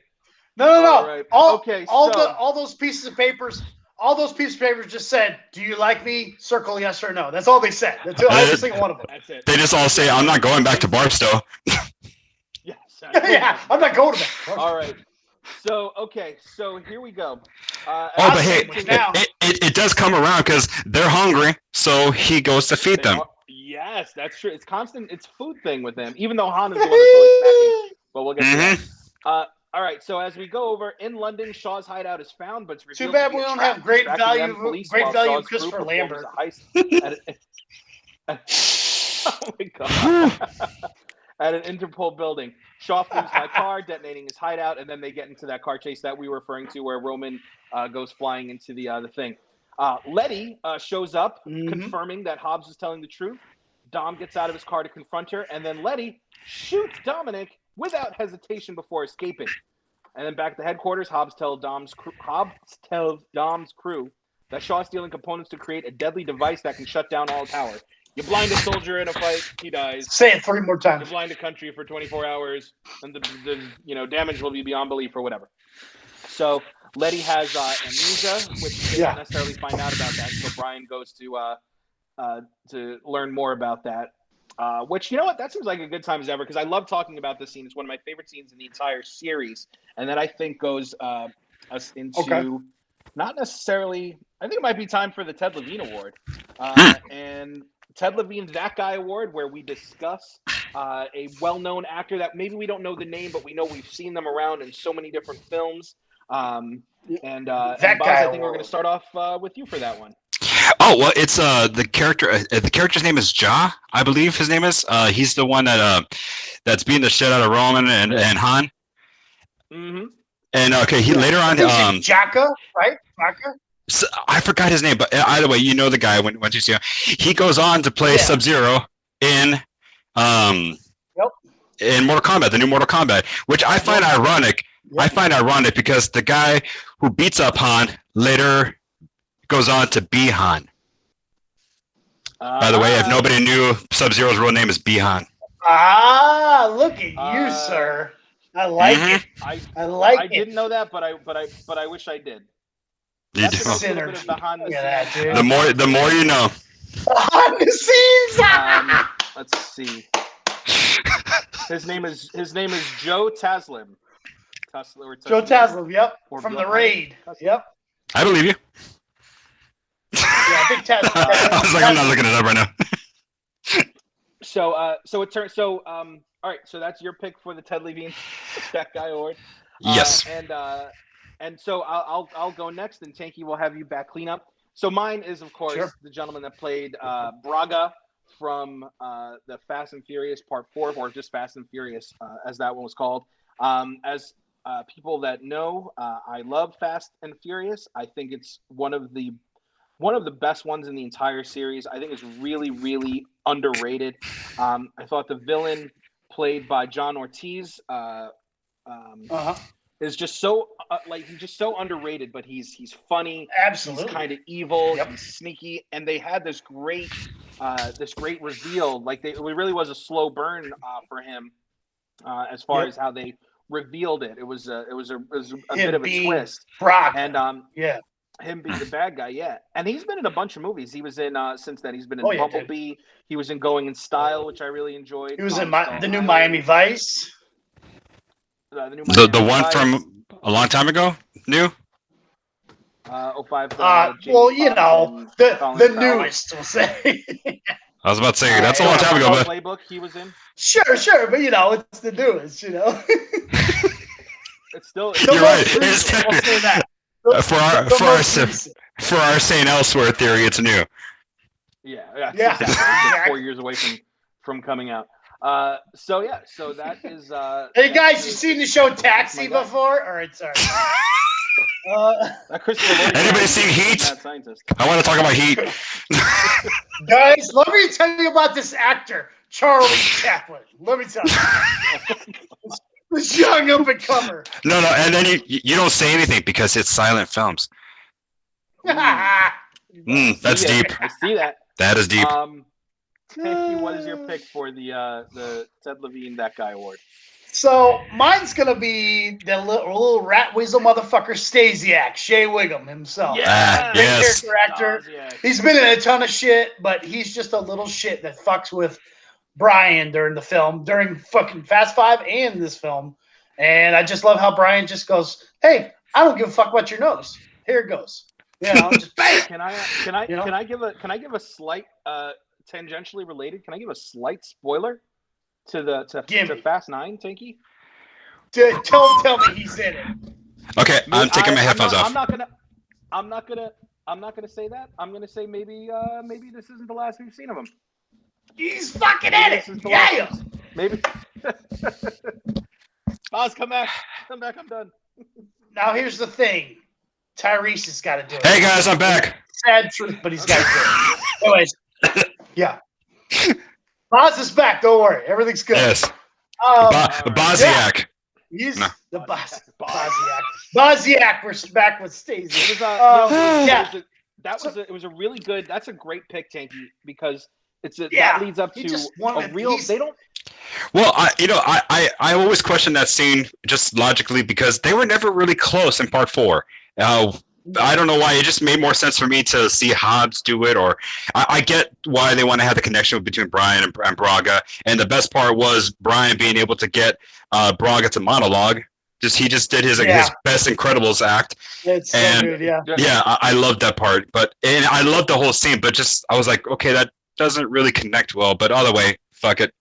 A: No.
C: All right.
A: All those pieces of papers. All those pieces of papers just said, "Do you like me?" Circle yes or no. That's all they said. That's every single one of them.
C: That's it.
D: They just all say, I'm not going back to Barstow.
C: Yes.
A: Yeah, I'm not going to that.
C: All right. So here we go.
D: But hey, it does come around because they're hungry, so he goes to feed them.
C: Yes, that's true. It's constant. It's food thing with them. Even though Han is the one that's always snacking, but we'll get to that. All right. So as we go over in London, Shaw's hideout is found, but it's revealed
A: Too bad
C: to be
A: we
C: a
A: don't
C: trap
A: have great
C: distracting
A: value.
C: them police
A: Great
C: while
A: value,
C: Shaw's crew
A: Christopher
C: performs
A: Lambert.
C: a heist oh my god! At an Interpol building, Shaw flees my car, detonating his hideout, and then they get into that car chase that we were referring to, where Roman goes flying into the thing. Letty shows up, confirming that Hobbs is telling the truth. Dom gets out of his car to confront her, and then Letty shoots Dominic without hesitation before escaping. And then back at the headquarters, Hobbs tells Dom's crew that Shaw's stealing components to create a deadly device that can shut down all power. You blind a soldier in a fight, he dies.
A: Say it 3 more
C: You
A: times.
C: blind a country for 24 hours, and the damage will be beyond belief or whatever. So Letty has amnesia, which they don't necessarily find out about that until Brian goes to learn more about that. Which, you know what, that seems like a good time as ever, because I love talking about this scene. It's one of my favorite scenes in the entire series, and that I think goes us into not necessarily. I think it might be time for the Ted Levine Award, and Ted Levine's That Guy Award, where we discuss a well-known actor that maybe we don't know the name, but we know we've seen them around in so many different films. And Buzz, I think we're going to start off with you for that one.
D: Oh, well, it's the character. The character's name is Ja, I believe his name is. He's the one that's beating the shit out of Roman and Han.
C: Mm-hmm.
D: And he later on.
A: Jaka, right? Jaka.
D: So, I forgot his name, but either way, you know the guy when you see him. He goes on to play Sub-Zero in in Mortal Kombat, the new Mortal Kombat, which I find ironic. I find ironic because the guy who beats up Han later goes on to be Han. By the way, if nobody knew, Sub-Zero's real name is Bihan.
A: Look at you, sir. I like it. I like it.
C: I didn't know that, but I wish I did.
D: You do.
A: Synergy.
C: Behind the
A: Look at that, dude.
D: The more you know.
A: Behind the scenes.
C: Let's see. His name is Joe Taslim.
A: Joe Taslim, yep.
C: Or
A: From
C: Bill
A: the Raid.
C: Taslim.
A: Yep.
D: I believe you.
A: Yeah, I think Taslim.
D: I was like, I'm not looking it up right now.
C: So it turns. So all right. So that's your pick for the Ted Levine That Guy Award.
D: Yes.
C: And so I'll go next, and Tanky will have you back clean up. So mine is, of course, the gentleman that played Braga from the Fast and Furious Part 4, or just Fast and Furious, as that one was called. As people that know, I love Fast and Furious. I think it's one of the best ones in the entire series. I think it's really, really underrated. I thought the villain played by John Ortiz is just so he's just so underrated, but he's funny.
A: Absolutely.
C: He's kind of evil. He's sneaky, and they had this great reveal. Like it really was a slow burn for him as far as how they revealed it. It was a bit of a twist.
A: Brock.
C: And him being the bad guy, yeah. And he's been in a bunch of movies. He was in since then. He's been in
A: Oh, yeah,
C: Bumblebee. He was in Going in Style, which I really enjoyed.
A: He was in
C: Kong Skull
A: the new
C: Island,
A: Miami Vice.
C: the new
D: The
C: Miami
D: one
C: Vice,
D: from a long time ago, new.
C: 05. Jamie
A: Well, you
C: Foxx
A: know,
C: and
A: the
C: Colin Farrell.
A: newest, we'll say.
D: I was about to say that's a long time ago, but
C: Playbook he was in.
A: Sure, but you know, it's the newest, you know.
C: It's still.
A: The
D: You're
A: most
D: right. It's
A: recent, we'll say that.
D: for our Saint Elsewhere theory, it's new.
C: Yeah.
A: Yeah.
C: Exactly. It's 4 years away from coming out. So that is.
A: Hey guys, you seen the show Taxi before? All right, sorry.
C: Christopher Lloyd.
D: Anybody seen Heat?
C: Mad Scientist.
D: I want to talk about Heat.
A: Guys, let me tell you about this actor, Charlie Chaplin. Let me tell you. This young up and comer.
D: No, and then you don't say anything because it's silent films. That's deep.
C: I see that.
D: That is deep.
C: Tanky, what is your pick for the Ted Levine That Guy Award?
A: So mine's gonna be the little rat weasel motherfucker Stasiak, Shea Wiggum himself.
C: Yeah.
A: Great
D: Yes.
A: character actor. He's been in a ton of shit, but he's just a little shit that fucks with Brian during the film, during fucking Fast Five and this film. And I just love how Brian just goes, "Hey, I don't give a fuck about your nose. Here it goes." You know, just bam.
C: Can I give a slight tangentially related? Can I give a slight spoiler to Fast 9, Tanky?
A: Tell me he's in it.
D: Okay, I'm taking my headphones off.
C: I'm not gonna say that. I'm gonna say maybe this isn't the last we've seen of him.
A: He's fucking in it. Yeah.
C: Maybe. Oz, come back. I'm done.
A: Now here's the thing. Tyrese has got to do it.
D: Hey guys, I'm back.
A: Sad truth, but he's got to do it. Anyways, yeah. Boz is back. Don't worry. Everything's good.
D: Yes.
A: Yeah.
D: Baziak.
A: He's
D: No.
A: the Boziak. Boziak, we're back with Stacey.
C: It was a really good. That's a great pick, Tanky, because that leads up to a real. They don't.
D: Well, I always question that scene just logically because they were never really close in part 4. I don't know why. It just made more sense for me to see Hobbs do it, or I get why they want to have the connection between Brian and Braga. And the best part was Brian being able to get Braga to monologue. He just did his best Incredibles act.
A: It's so good, yeah.
D: Yeah, I loved that part. And I loved the whole scene, but I was like, okay, that doesn't really connect well. But other way, fuck it.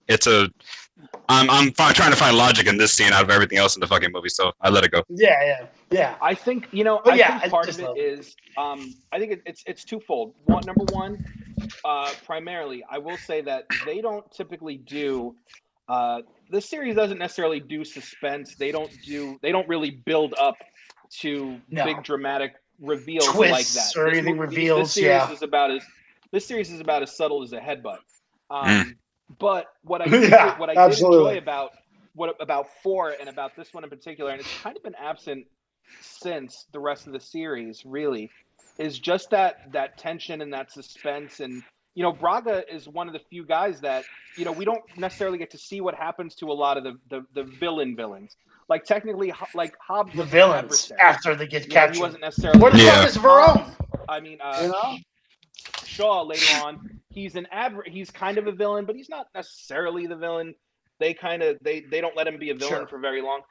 D: I'm trying to find logic in this scene out of everything else in the fucking movie, so I let it go.
A: Yeah.
C: I think think part of it is I think it's twofold. Number one, primarily, I will say that they don't typically do. This series doesn't necessarily do suspense. They don't really build up to big dramatic reveals
A: twists
C: like that
A: or anything reveals.
C: This series is about as subtle as a headbutt. But what I did enjoy about 4 and about this one in particular, and it's kind of been absent since the rest of the series, really, is just that tension and that suspense. And Braga is one of the few guys that we don't necessarily get to see what happens to a lot of the villains. Like technically, like Hobbs,
A: the villains after they get captured.
C: He wasn't necessarily.
A: What the fuck is Verone?
C: I mean, Shaw later on, he's kind of a villain, but he's not necessarily the villain. They don't let him be a villain for very long.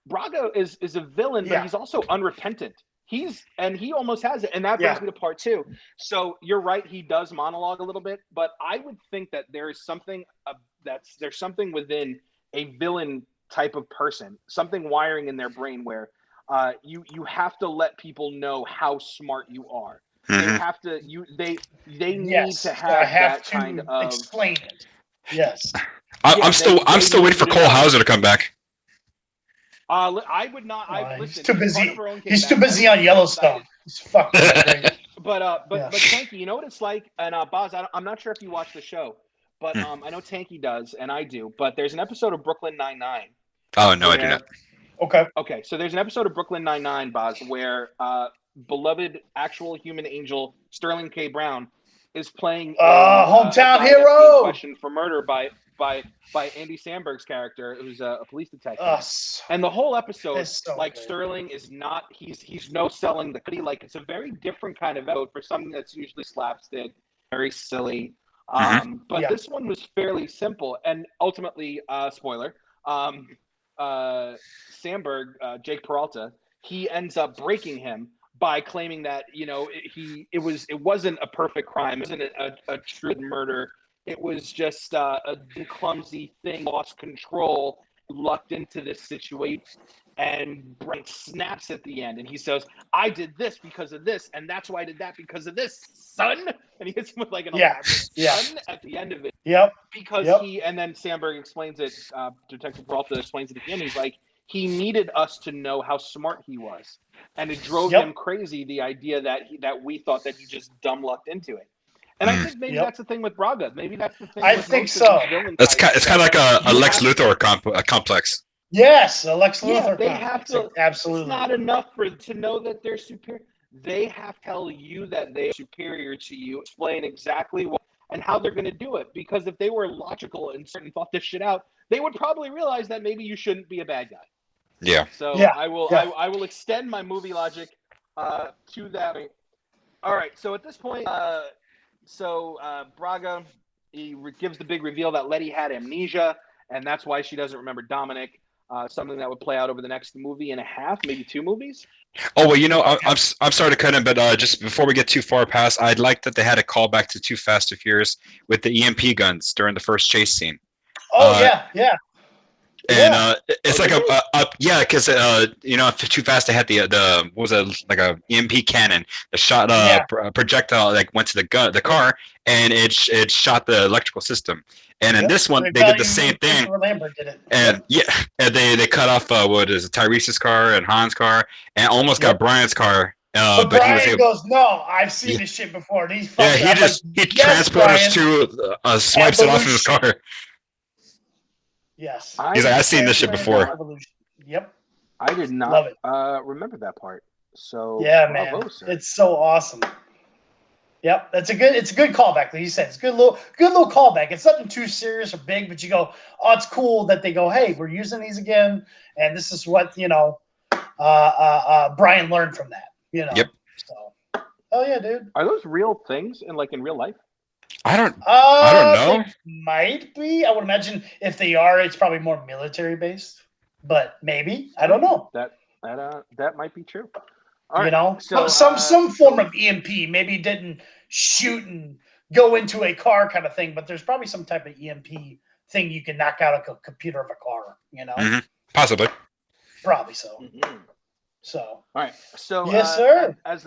C: Braga is a villain, but he's also unrepentant. He almost has it, and that brings me to part 2. So you're right, he does monologue a little bit, but I would think that there's something within a villain type of person, something wiring in their brain where you have to let people know how smart you are. They have to. They need to have that kind of
A: explain it. Yes.
D: I'm still waiting for Cole Hauser to come back.
C: I would not.
A: He's too busy. He's too busy on Yellowstone. He's fucking crazy.
C: But Tanky, you know what it's like? And Boz, I'm not sure if you watch the show, but I know Tanky does, and I do. But there's an episode of Brooklyn Nine-Nine.
D: Oh no, I do not.
A: Okay.
C: So there's an episode of Brooklyn Nine-Nine, Boz, where beloved actual human angel Sterling K. Brown is playing
A: hometown hero
C: question for murder by by Andy Samberg's character, who's a police detective.
A: Us.
C: And the whole episode,
A: It's so
C: like
A: good.
C: Sterling is not, he's no selling the cookie. Like it's a very different kind of episode for something that's usually slapstick, very silly. But
A: Yeah.
C: this one was fairly simple, and ultimately, spoiler, Samberg, Jake Peralta, he ends up breaking him by claiming that it wasn't a perfect crime, it wasn't a true murder. It was just a clumsy thing, lost control, lucked into this situation, and Brent snaps at the end, and he says, "I did this because of this, and that's why I did that because of this, son." And he hits him with like an elaborate son at the end of it.
A: Yep.
C: Because and then Sandberg explains it, Detective Peralta explains it again. He's like, he needed us to know how smart he was. And it drove him crazy, the idea that we thought that he just dumb lucked into it. And I think maybe that's the thing with Braga. Maybe that's the thing.
A: I think so.
D: It's kind of like a Lex Luthor complex.
A: Yes, a Lex Luthor.
C: Yeah, they have to.
A: Absolutely.
C: It's not enough to know that they're superior. They have to tell you that they're superior to you, explain exactly what and how they're going to do it. Because if they were logical and thought this shit out, they would probably realize that maybe you shouldn't be a bad guy.
D: Yeah.
C: So I will extend my movie logic to that. All right. So at this point, Braga, he gives the big reveal that Letty had amnesia, and that's why she doesn't remember Dominic. Something that would play out over the next movie and a half, maybe 2 movies.
D: Oh well, I'm sorry to cut in, but just before we get too far past, I'd like that they had a callback to Too Fast, Too Furious with the EMP guns during the first chase scene.
A: Oh yeah.
D: And it's like because Too Fast they had the what was it, like a EMP cannon that shot projectile, like went to the car, and it shot the electrical system. And in this one, they did the same thing.
A: Did it.
D: And and they cut off Tyrese's car and Han's car, and almost got Brian's car.
A: But Brian goes, "No, I've seen this shit before." And he's
D: he transporters to swipes it off of his car.
A: Yes.
D: He's like, I've seen this shit before.
A: Yep.
C: I did not remember that part. So
A: yeah, man, it's so awesome. Yep, it's a good callback. Like you said, it's good little callback. It's nothing too serious or big, but you go, oh, it's cool that they go, hey, we're using these again, and this is what Brian learned from that.
D: Yep.
A: So, oh yeah, dude.
C: Are those real things in real life?
D: I don't know.
A: They might be. I would imagine if they are, it's probably more military based. But maybe I don't know.
C: That might be true.
A: All right. So, some form of EMP. Maybe it didn't shoot and go into a car kind of thing, but there's probably some type of EMP thing you can knock out a computer of a car.
D: Mm-hmm. Possibly.
A: Probably so.
C: Mm-hmm.
A: So.
C: All right. So
A: yes, sir.
C: As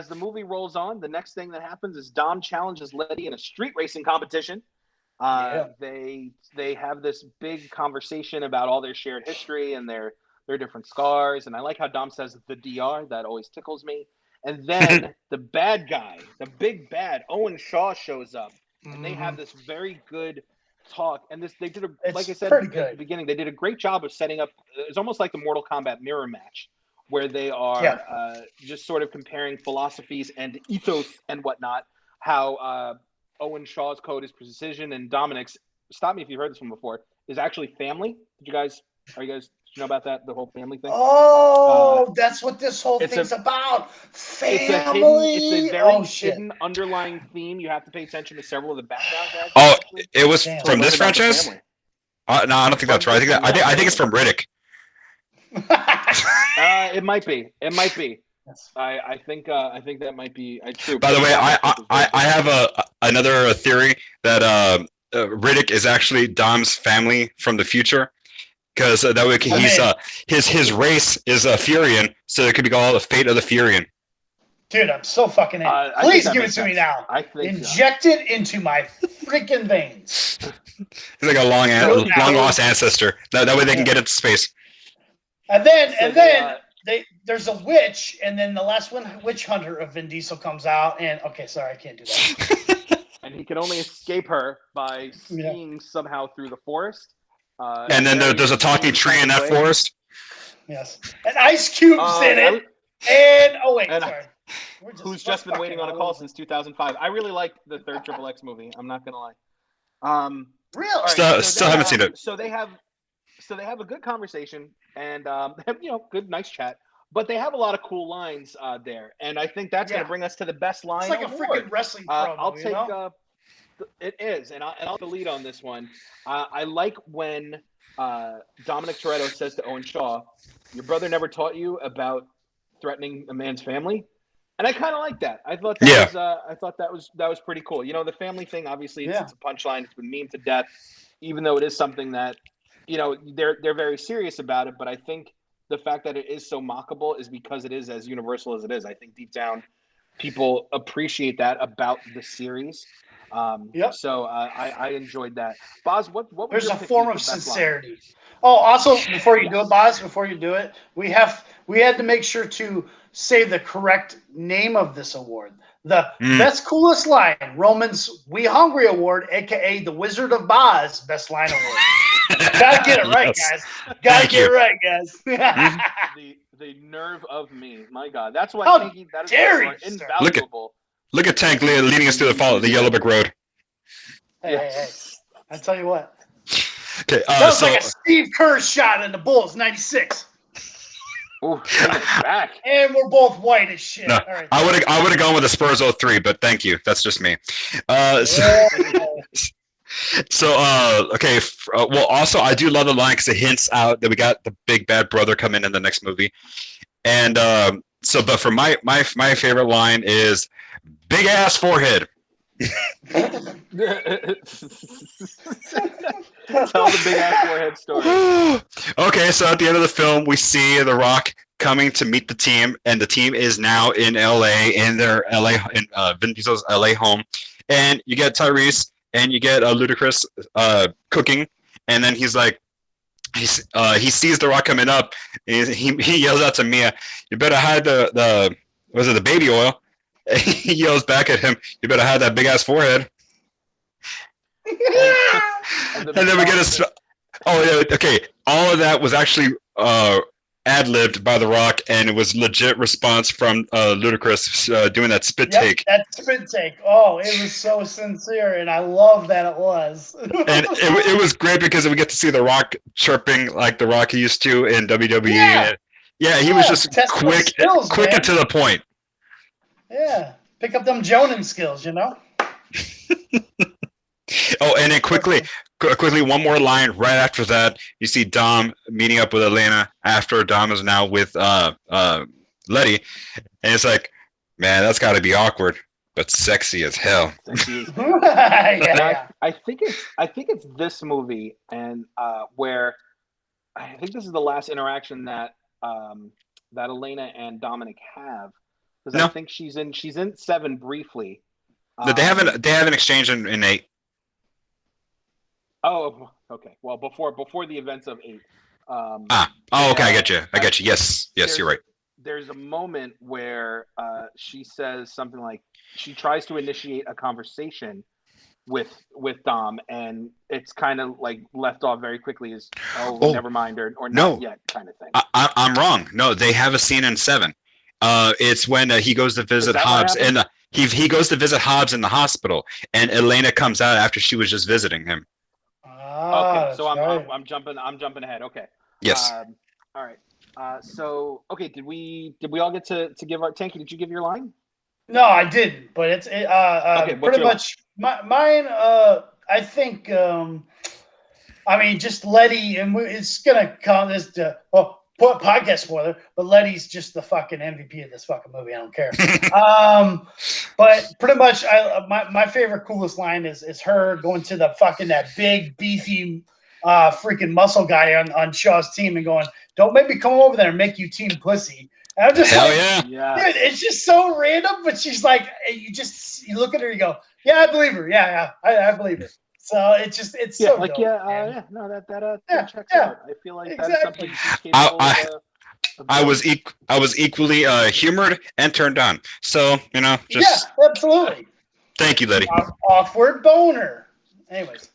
C: the movie rolls on, the next thing that happens is Dom challenges Letty in a street racing competition. They have this big conversation about all their shared history and their different scars, and I like how Dom says the DR. That always tickles me. And then the bad guy, the big bad Owen Shaw, shows up, and they have this very good talk. And they did like I said at the beginning, they did a great job of setting up. It's almost like the Mortal Kombat mirror match, where they are just sort of comparing philosophies and ethos and whatnot. How Owen Shaw's code is precision, and Dominic's, stop me if you've heard this one before, is actually family. Did you know about that, the whole family thing?
A: Oh, that's what this whole thing's about. Family.
C: It's a very hidden underlying theme. You have to pay attention to several of the background guys.
D: Oh, it was from this franchise? No, I don't think that's right. I think it's from Riddick.
C: It might be. I think that might be true.
D: By the way, I have another theory that Riddick is actually Dom's family from the future, because that way his race is Furion, so it could be called the Fate of the Furion.
A: Dude, I'm so fucking in. Please give it to me now. Inject it into my freaking veins.
D: He's like a long lost ancestor. That way they can get into space.
A: And then there's a witch, and then the last one, Witch Hunter of Vin Diesel, comes out, and okay, sorry, I can't do that.
C: And he can only escape her by skiing somehow through the forest.
D: And then there's a talking tree in that forest.
A: Yes, and Ice Cube's in it. And sorry.
C: Who's just been waiting on a call since 2005. I really liked the third Triple X movie. I'm not gonna lie.
A: Really?
C: All right,
D: Still
C: they
D: haven't
C: have-
D: seen it.
C: So they have a good conversation and good, nice chat. But they have a lot of cool lines there, and I think that's going
A: Yeah.
C: to bring us to the best line
A: It's like a
C: award.
A: freaking wrestling promo,
C: I'll
A: you
C: take.
A: know?
C: It is, and I'll the lead on this one. I like when Dominic Toretto says to Owen Shaw, "Your brother never taught you about threatening a man's family," and I kind of like that. I thought that
D: Yeah.
C: was that was pretty cool. You know, the family thing. Obviously,
A: Yeah.
C: it's a punchline. It's been memed to death, even though it is something that they're very serious about it. But I think the fact that it is so mockable is because it is as universal as it is. I think deep down, people appreciate that about the series.
A: Yep.
C: So I enjoyed that. Boz, what was
A: There's
C: your
A: a
C: pick
A: form
C: for
A: of
C: best line?
A: sincerity. Oh, also, before you do
C: Yes.
A: it, Boz, before you do it, we had to make sure to say the correct name of this award. The best coolest line, Roman's We Hungry Award, aka the Wizard of Boz Best Line Award. Gotta get it right,
D: Yes.
A: guys. Gotta
D: Thank
A: get
D: you.
A: it right, guys.
C: The nerve of me, my God, that's why
A: How
C: Tanky, that is
A: dare
C: why you
A: you,
C: are
A: sir.
C: invaluable.
D: Look at Tank leading us through the Yellow Brick Road.
A: Hey. I tell you what.
D: Okay,
A: That was
D: so
A: like a Steve Kerr shot in the Bulls, 96.
C: Ooh, taking it back.
A: And we're both white as shit.
D: no,
A: All right.
D: I would have gone with the Spurs 03, but thank you. That's just me. Okay. Well, also I do love the line because it hints out that we got the big bad brother coming in the next movie, and but for my favorite line is big ass forehead.
C: Tell the big ass forehead story.
D: Okay, so at the end of the film, we see The Rock coming to meet the team, and the team is now in LA, in their Vin Diesel's LA home, and you get Tyrese and you get Ludacris cooking, and then he's like, he sees The Rock coming up, and he yells out to Mia, "You better hide the baby oil." He yells back at him, "You better hide that big ass forehead." And then we get a. Oh yeah, okay. All of that was actually ad-libbed by The Rock, and it was legit response from Ludacris doing that spit take.
A: That spit take. Oh, it was so sincere, and I love that it was.
D: And it was great because we get to see The Rock chirping like The Rock used to in WWE. Yeah, he was just quick and to the point.
A: Yeah, pick up them Jonan skills, you know.
D: Oh, and then quickly, one more line right after that. You see Dom meeting up with Elena after Dom is now with Letty, and it's like, man, that's got to be awkward, but sexy as hell.
A: Yeah.
C: I think it's this movie, and where I think this is the last interaction that that Elena and Dominic have, because I think she's in 7 briefly.
D: They have an exchange in 8.
C: Oh, okay. Well, before the events of 8.
D: Okay, I get you. Yes, you're right.
C: There's a moment where she says something like, she tries to initiate a conversation with Dom, and it's kind of like left off very quickly as, never mind, or not yet kind of thing.
D: I'm wrong. No, they have a scene in 7. It's when he goes to visit Hobbs, and he goes to visit Hobbs in the hospital, and Elena comes out after she was just visiting him.
C: Okay, so I'm jumping ahead. Okay.
D: Yes.
C: All right. So okay, did we all get to give our Tanky? Did you give your line?
A: No, I didn't. But it's pretty much mine. I think. I mean, just Letty, and it's gonna come as podcast spoiler, but Letty's just the fucking MVP of this fucking movie. I don't care. But pretty much, my favorite, coolest line is her going to the fucking that big beefy, freaking muscle guy on Shaw's team and going, "Don't make me come over there and make you team pussy." And I'm just
C: yeah.
A: Dude, it's just so random. But she's like, you look at her, you go, "Yeah, I believe her. Yeah, I believe her." So it's so
C: like
A: dope,
C: no, that checks out. I feel like that's something she's capable of.
D: I was equally humored and turned on. So just
A: absolutely.
D: Thank you, Letty.
A: Awkward boner. Anyways,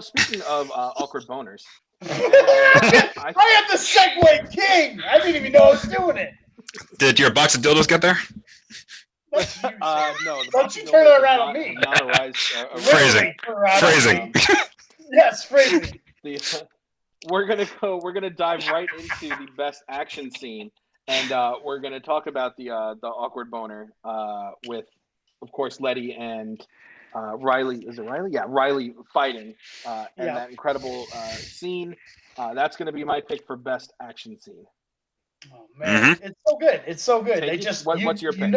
C: speaking of awkward boners,
A: I am the Segway king. I didn't even know I was doing it.
D: Did your box of dildos get there?
A: That's you, sir.
C: No. The
A: Don't you
C: Mafia
A: turn it
C: Builders
A: around
C: have
A: on me.
C: Not a rise.
D: Phrasing. Phrasing.
A: Yes, phrasing.
C: We're gonna dive right into the best action scene, and we're gonna talk about the awkward boner with, of course, Letty and Riley. Is it Riley? Yeah, Riley fighting, and that incredible scene. That's gonna be my pick for best action scene.
A: Oh man, it's so good. It's so good.
C: Take
A: They
C: it.
A: just
C: What's your pick?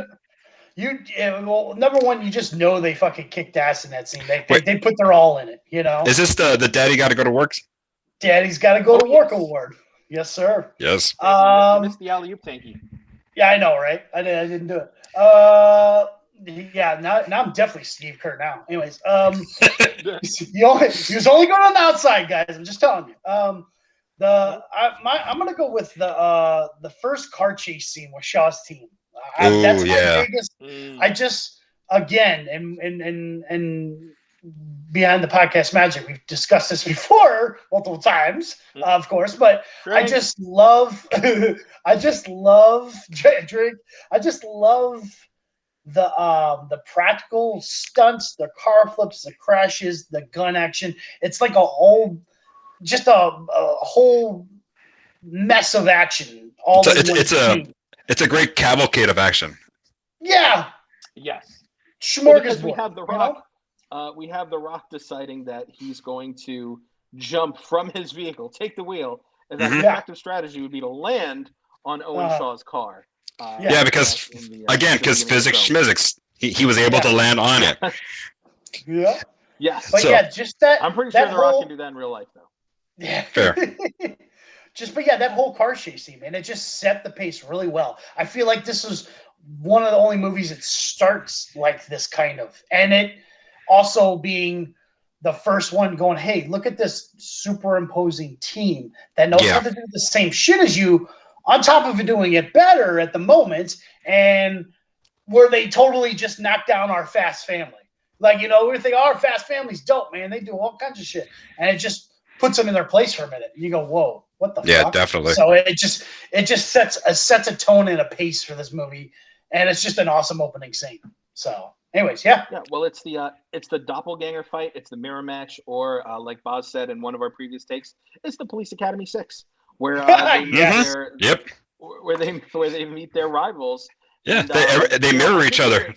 A: well, number one, you just know they fucking kicked ass in that scene. They
D: Wait.
A: they put their all in it. You know,
D: Is this the daddy got to go to work?
A: Daddy's got to go to work
C: Yes.
A: award. Yes, sir.
D: Yes.
C: You missed the alley-oop, Tanky.
A: Yeah, I know, right? I didn't do it. Yeah, now I'm definitely Steve Kerr now. Anyways, he was only going on the outside, guys. I'm just telling you. I'm gonna go with the first car chase scene with Shaw's team. That's my biggest. I just again and behind the podcast magic, we've discussed this before multiple times, of course, but I just love Drake. I just love the practical stunts, the car flips, the crashes, the gun action. It's like a whole mess of action.
D: It's a great cavalcade of action.
A: Yeah.
C: Yes.
A: Smorgasbord.
C: Because we have The Rock. We have The Rock deciding that he's going to jump from his vehicle, take the wheel, and that effective strategy would be to land on Owen Shaw's car.
D: Because physics schmizics, he was able to land on it.
A: Yeah.
C: Yes.
A: But just that.
C: I'm pretty sure The Rock can do that in real life, though.
A: Yeah.
D: Fair.
A: That whole car chase scene, man, it just set the pace really well. I feel like this is one of the only movies that starts like this kind of, and it also being the first one going, hey, look at this superimposing team that knows how to do the same shit as you, on top of it doing it better at the moment, and where they totally just knock down our Fast family. Like, we think our Fast family's dope, man. They do all kinds of shit, and it just puts them in their place for a minute. And you go, whoa, what the fuck?
D: Yeah, definitely.
A: So it just sets a tone and a pace for this movie, and it's just an awesome opening scene. So, anyways, yeah.
C: Well, it's the doppelganger fight, it's the mirror match, or like Boz said in one of our previous takes, it's the Police Academy 6, where where they meet their rivals.
D: Yeah,
C: and,
D: they mirror each other.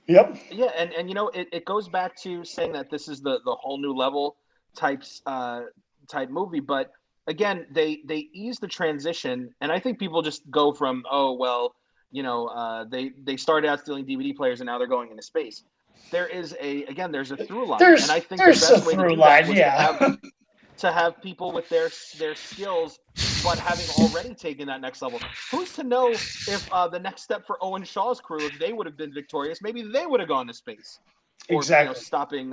A: Yep.
C: Yeah, and it goes back to saying that this is the whole new level type movie, but again, they ease the transition, and I think people just go from they started out stealing DVD players and now they're going into space. There's a through line, and I think the best way to do that was to have people with their skills, but having already taken that next level. Who's to know if the next step for Owen Shaw's crew, if they would have been victorious, maybe they would have gone to space, or stopping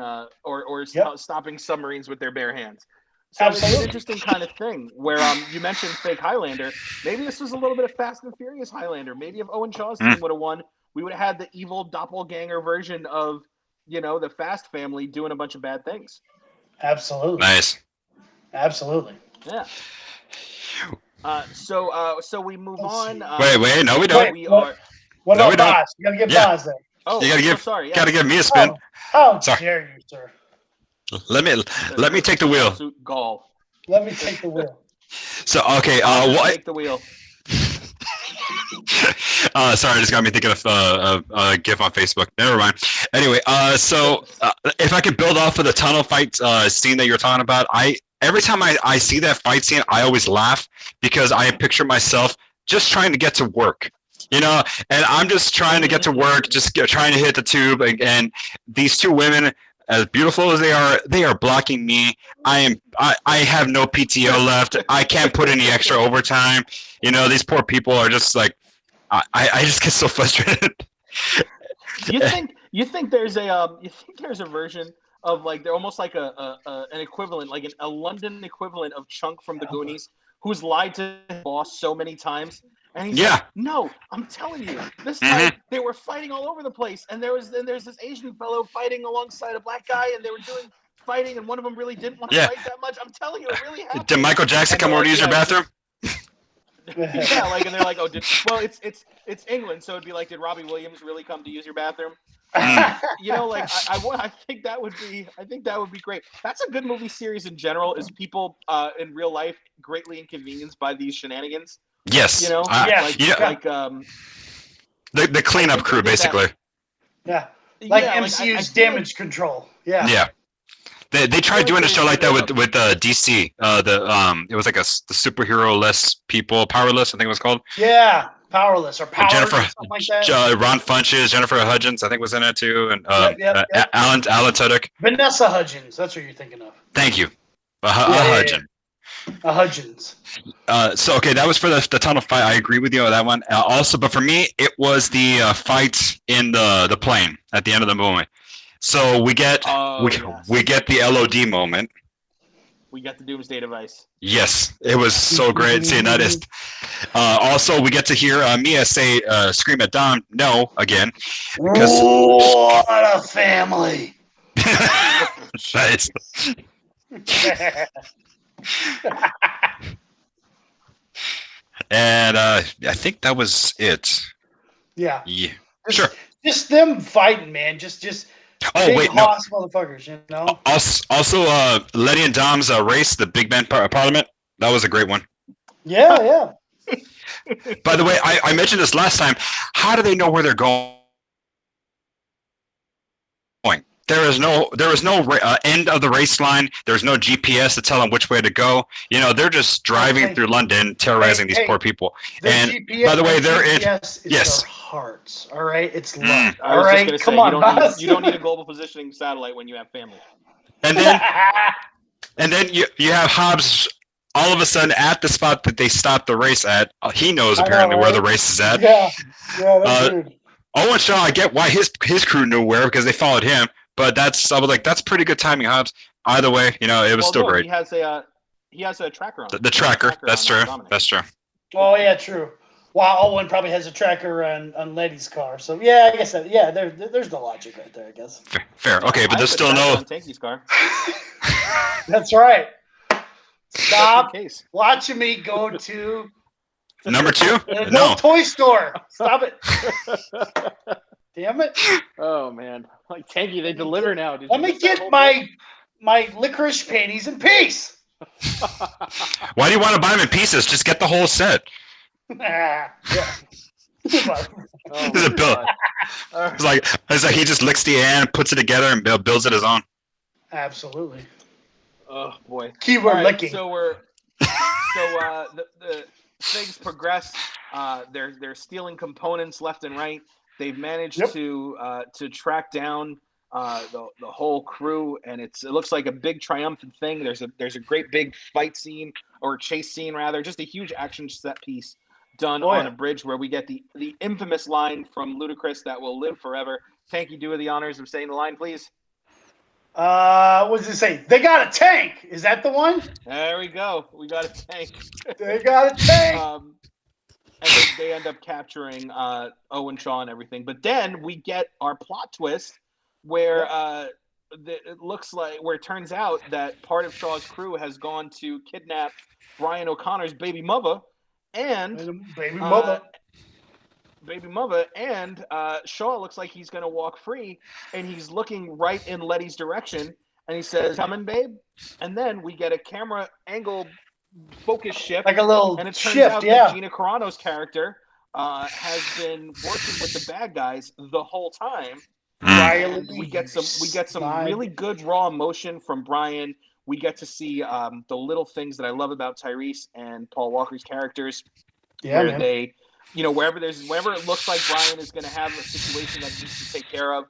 C: stopping submarines with their bare hands. So it's an interesting kind of thing where you mentioned fake Highlander. Maybe this was a little bit of Fast and Furious Highlander. Maybe if Owen Shaw's team would have won, we would have had the evil doppelganger version of, the Fast family doing a bunch of bad things.
A: Absolutely.
D: Nice.
A: Absolutely.
C: Yeah. So we move on.
D: Wait, no, we don't.
A: What about Boz? You gotta get Boz there.
C: Oh,
D: you gotta give me a spin.
A: How dare you, sir?
D: Let me take the wheel.
A: Let me take the wheel.
D: So okay,
C: take the wheel.
D: Sorry, I just got me thinking of a GIF on Facebook. Never mind. Anyway, so if I could build off of the tunnel fight scene that you're talking about, every time I see that fight scene, I always laugh because I picture myself just trying to get to work. And I'm just trying to get to work, trying to hit the tube, and these two women, as beautiful as they are blocking me. I have no PTO left. I can't put any extra overtime. These poor people are just like, I just get so frustrated.
C: You think there's a version of, like, they're almost like an equivalent, like a London equivalent of Chunk from the Goonies, who's lied to his boss so many times. And he's like, no, I'm telling you, this time they were fighting all over the place, and there's this Asian fellow fighting alongside a black guy, and they were fighting, and one of them really didn't want to fight that much. I'm telling you, it really happened.
D: Did Michael Jackson come over to use your bathroom?
C: Yeah, like, and they're like, oh, it's England, so it'd be like, did Robbie Williams really come to use your bathroom? You know, like I think that would be great. That's a good movie series in general. Is people in real life greatly inconvenienced by these shenanigans?
D: Yes.
C: You know,
A: Yes.
D: The cleanup crew, basically.
A: Yeah. Like
C: yeah,
A: MCU's
C: I feel
A: Damage Control. Yeah.
D: Yeah. They tried
C: like
D: doing a
C: there's
D: show like that
C: a-
D: with DC. It was like the superhero less people, powerless, I think it was called.
A: Yeah. Powerless or Powered
D: Jennifer,
A: or something like that.
D: Ron Funches, Jennifer Hudgens, I think was in it too, and
A: Yep.
D: Alan Tudyk.
A: Vanessa Hudgens. That's what you're thinking of.
D: Thank you,
A: Hudgens. Hudgens.
D: So okay, that was for the tunnel fight. I agree with you on that one. Also, but for me, it was the fight in the plane at the end of the movie. So we get we get the LOD moment.
C: We got the Doomsday device.
D: Yes, it was so great seeing that. Also, we get to hear Mia say, "Scream at Dom, no," again. Because
A: what a family!
D: Nice. And I think that was it.
A: Yeah.
D: Sure.
A: Just them fighting, man. Just
D: Oh
A: big
D: wait, no.
A: hoss motherfuckers, you know.
D: Also, Letty and Dom's race, the Big Ben Parliament. That was a great one.
A: Yeah.
D: By the way, I mentioned this last time. How do they know where they're going? There was no end of the race line. There's no GPS to tell them which way to go. You know, they're just driving through London, terrorizing these poor people. And
A: GPS,
D: by the way, they're in.
A: Yes. Their hearts. All right, it's love.
C: I
A: All
C: was
A: right,
C: just
A: come
C: gonna
A: on,
C: say, you don't need a global positioning satellite when you have family.
D: And then you have Hobbs all of a sudden at the spot that they stopped the race at. He knows apparently where the race is at.
A: Yeah, that's weird.
D: Owen Shaw, I get why his crew knew where because they followed him. But I was like, that's pretty good timing, Hobbs. Either way, you know, it was still great.
C: He has a tracker on.
D: The tracker. That's true. That's true.
A: Oh yeah, true. Well, Owen probably has a tracker on Letty's car, so yeah, I guess there's the logic right there, I guess.
D: Fair. Okay, but there's still no.
C: On Tanky's car.
A: That's right. Stop watching me go to
D: number 2.
A: No toy store. Stop it. Damn it.
C: Oh man, like Tanky, they deliver now.
A: Let me get my licorice panties in peace.
D: Why do you want to buy them in pieces? Just get the whole set.
A: Yeah.
D: It's like he just licks the hand, puts it together, and builds it his own.
A: Absolutely.
C: Oh boy.
A: Keyword licking.
C: So the things progress. They're stealing components left and right. They've managed to track down the whole crew, and it looks like a big triumphant thing. There's a great big fight scene or chase scene rather, just a huge action set piece done on a bridge where we get the infamous line from Ludacris that will live forever. Tanky, do the honors of saying the line, please.
A: What does it say? They got a tank. Is that the one?
C: There we go. We got a tank.
A: They got a tank.
C: And they end up capturing Owen Shaw and everything. But then we get our plot twist where it looks like where it turns out that part of Shaw's crew has gone to kidnap Brian O'Connor's baby mother and Shaw looks like he's going to walk free, and he's looking right in Letty's direction, and he says, "Coming, babe." And then we get a camera angle focus shift,
A: like a little
C: and it turns
A: shift,
C: out that Gina Carano's character has been working with the bad guys the whole time. And we get some really good raw emotion from Brian. We get to see the little things that I love about Tyrese and Paul Walker's characters, where they, wherever it looks like Brian is going to have a situation that he needs to take care of,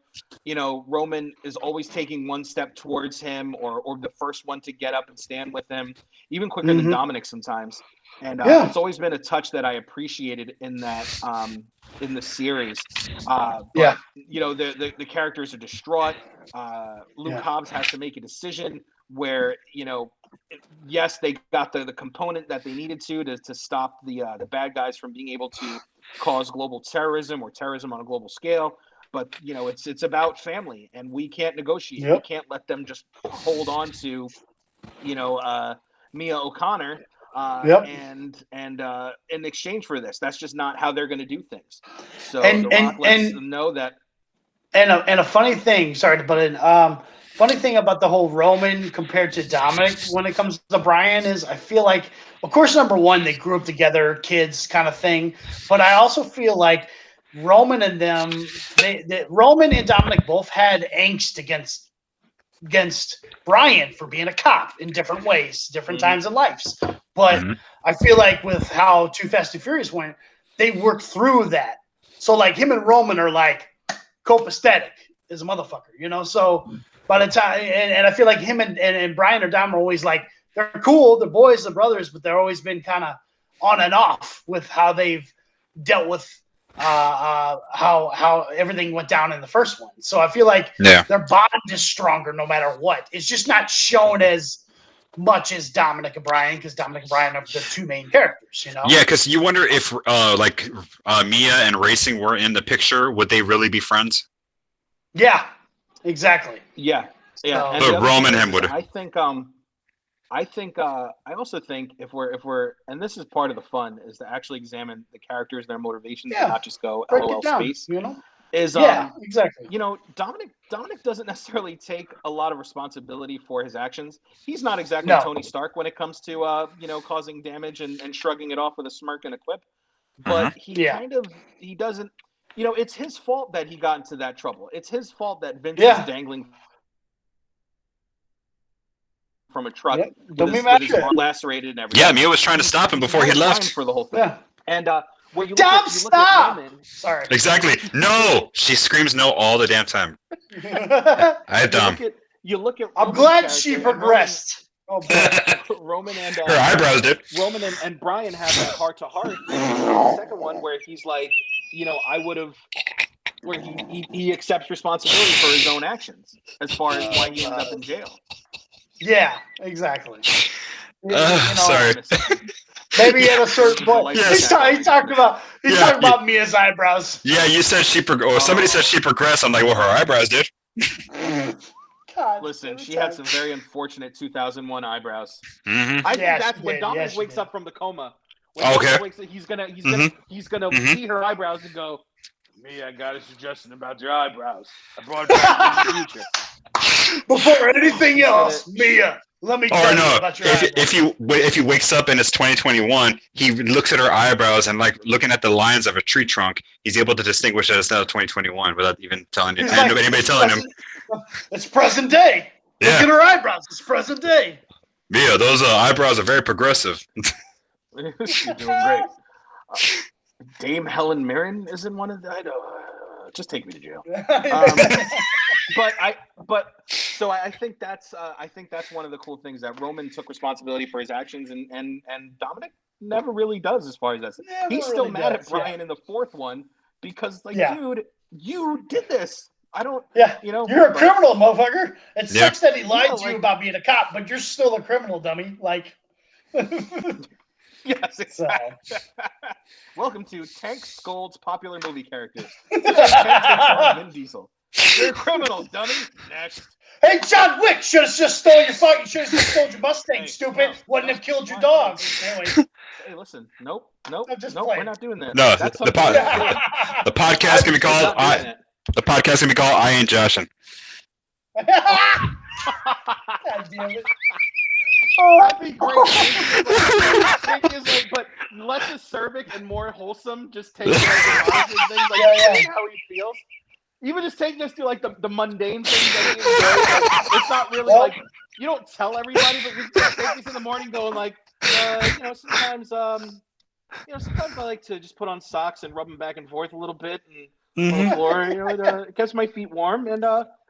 C: Roman is always taking one step towards him or the first one to get up and stand with him, even quicker than Dominic sometimes. And it's always been a touch that I appreciated in that in the series. The characters are distraught. Luke Hobbs has to make a decision where, yes, they got the component that they needed to stop the bad guys from being able to cause global terrorism or terrorism on a global scale. But, it's about family, and we can't negotiate. We can't let them just hold on to, Mia O'Connor.
A: Yep.
C: and in exchange for this, that's just not how they're going to do things. So
A: And-
C: The Rock
A: and-
C: lets
A: and-
C: them know that.
A: And a funny thing, sorry to butt in. Funny thing about the whole Roman compared to Dominic when it comes to Brian is I feel like, of course, number one, they grew up together, kids kind of thing. But I also feel like Roman and them, Roman and Dominic both had angst against Brian for being a cop in different ways, different times in lives. But I feel like with how Too Fast and Furious went, they worked through that. So like him and Roman are like copacetic as a motherfucker, you know? So by the time, and I feel like him and Brian or Dom are always like, they're cool, they're boys, they're brothers, but they're always been kind of on and off with how they've dealt with how everything went down in the first one. So I feel like their bond is stronger no matter what. It's just not shown as much as Dominic and Brian, because Dominic and Brian are the two main characters, you know?
D: Yeah, because you wonder if Mia and Racing were in the picture, would they really be friends?
A: Yeah, exactly.
C: Yeah.
A: So-
C: And
D: But
C: the other
D: Roman
C: thing
D: and him
C: is,
D: would.
C: I also think if we're and this is part of the fun is to actually examine the characters, their motivations, and not just go
A: Break
C: LOL
A: it down,
C: space.
A: you know?
C: Is
A: Yeah, exactly.
C: you know, Dominic doesn't necessarily take a lot of responsibility for his actions. He's not exactly
A: No.
C: Tony Stark when it comes to causing damage and shrugging it off with a smirk and a quip. But he doesn't, it's his fault that he got into that trouble. It's his fault that Vince is dangling from a truck with his arm lacerated and everything.
D: Yeah, Mia was trying to stop him before he left.
C: For the whole thing.
A: Yeah.
C: And when you
A: Dom,
C: look
A: stop!
C: at Roman,
A: Sorry.
D: Exactly. No! She screams no all the damn time. I have Dom.
C: you look at
A: I'm
C: Roman's
A: glad
C: character,
A: she
C: and
A: progressed. Oh, boy.
C: Roman and
D: Her eyebrows did.
C: Roman and Brian have that heart to heart. The second one where he's like, I would have, where he accepts responsibility for his own actions as far as why he ends up in jail.
A: Yeah, exactly.
D: Sorry.
A: Maybe at a certain point.
D: Yes.
A: He's talking about Mia's eyebrows.
D: Yeah, you said somebody said she progressed. I'm like, well, her eyebrows did.
A: God,
C: listen, she had some very unfortunate 2001 eyebrows.
D: Mm-hmm.
C: I think that's when Dominic wakes up from the coma. When
D: Okay.
C: wakes up, he's gonna see her eyebrows and go, Mia, I got a suggestion about your eyebrows. I brought it back from the future.
A: Before anything else, Mia, let me tell you about your eyebrows.
D: If he wakes up and it's 2021, he looks at her eyebrows and like looking at the lines of a tree trunk, he's able to distinguish that it's not 2021 without even telling you. Anybody telling him.
A: It's present day.
D: Yeah.
A: Look at her eyebrows. It's present day.
D: Mia, those eyebrows are very progressive.
C: You're doing great. Dame Helen Mirren is in one of the. Just take me to jail. So I think that's one of the cool things that Roman took responsibility for his actions, and Dominic never really does as far as that. He's still really mad at Brian in the fourth one because, dude, you did this. I don't. Yeah,
A: you're a criminal, motherfucker. It sucks that he lied to you about being a cop, but you're still a criminal, dummy. Like.
C: Yes, exactly. Welcome to Tank Scold's popular movie characters. Vin Diesel. You're a criminal, dummy. Next.
A: Hey, John Wick should have just stole your fucking. Should have just stole your Mustang, stupid. Wouldn't have killed your dog. Anyway.
C: Hey, listen. Nope. We're not doing that.
D: No, the podcast can be called. The podcast can be called I Ain't Joshin'.
A: God damn it.
C: Oh, that'd be great. But less acerbic and more wholesome. Just take things how he feels. Even just take this to like the mundane things that he enjoys. It's not really like you don't tell everybody, but you just take this in the morning, going like, sometimes I like to just put on socks and rub them back and forth a little bit and on the floor. It keeps my feet warm, and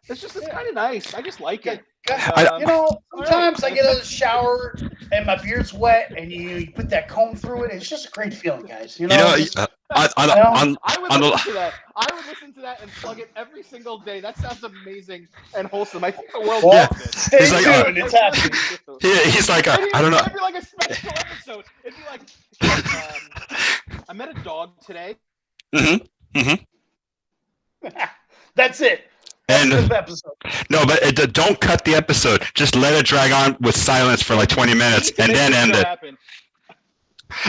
C: it's kind of nice. I just like it.
A: Sometimes I get out of the shower and my beard's wet, and you put that comb through it. It's just a great feeling, guys.
C: I would listen to that. I would listen to that and plug it every single day. That sounds amazing and wholesome. I think the world loves it.
A: Stay tuned. It's happening.
D: He's like, I don't know.
C: It'd be like a special episode. It'd be like, I met a dog today.
A: That's it.
D: And
A: episode.
D: No, but don't cut the episode. Just let it drag on with silence for like 20 minutes and then end it.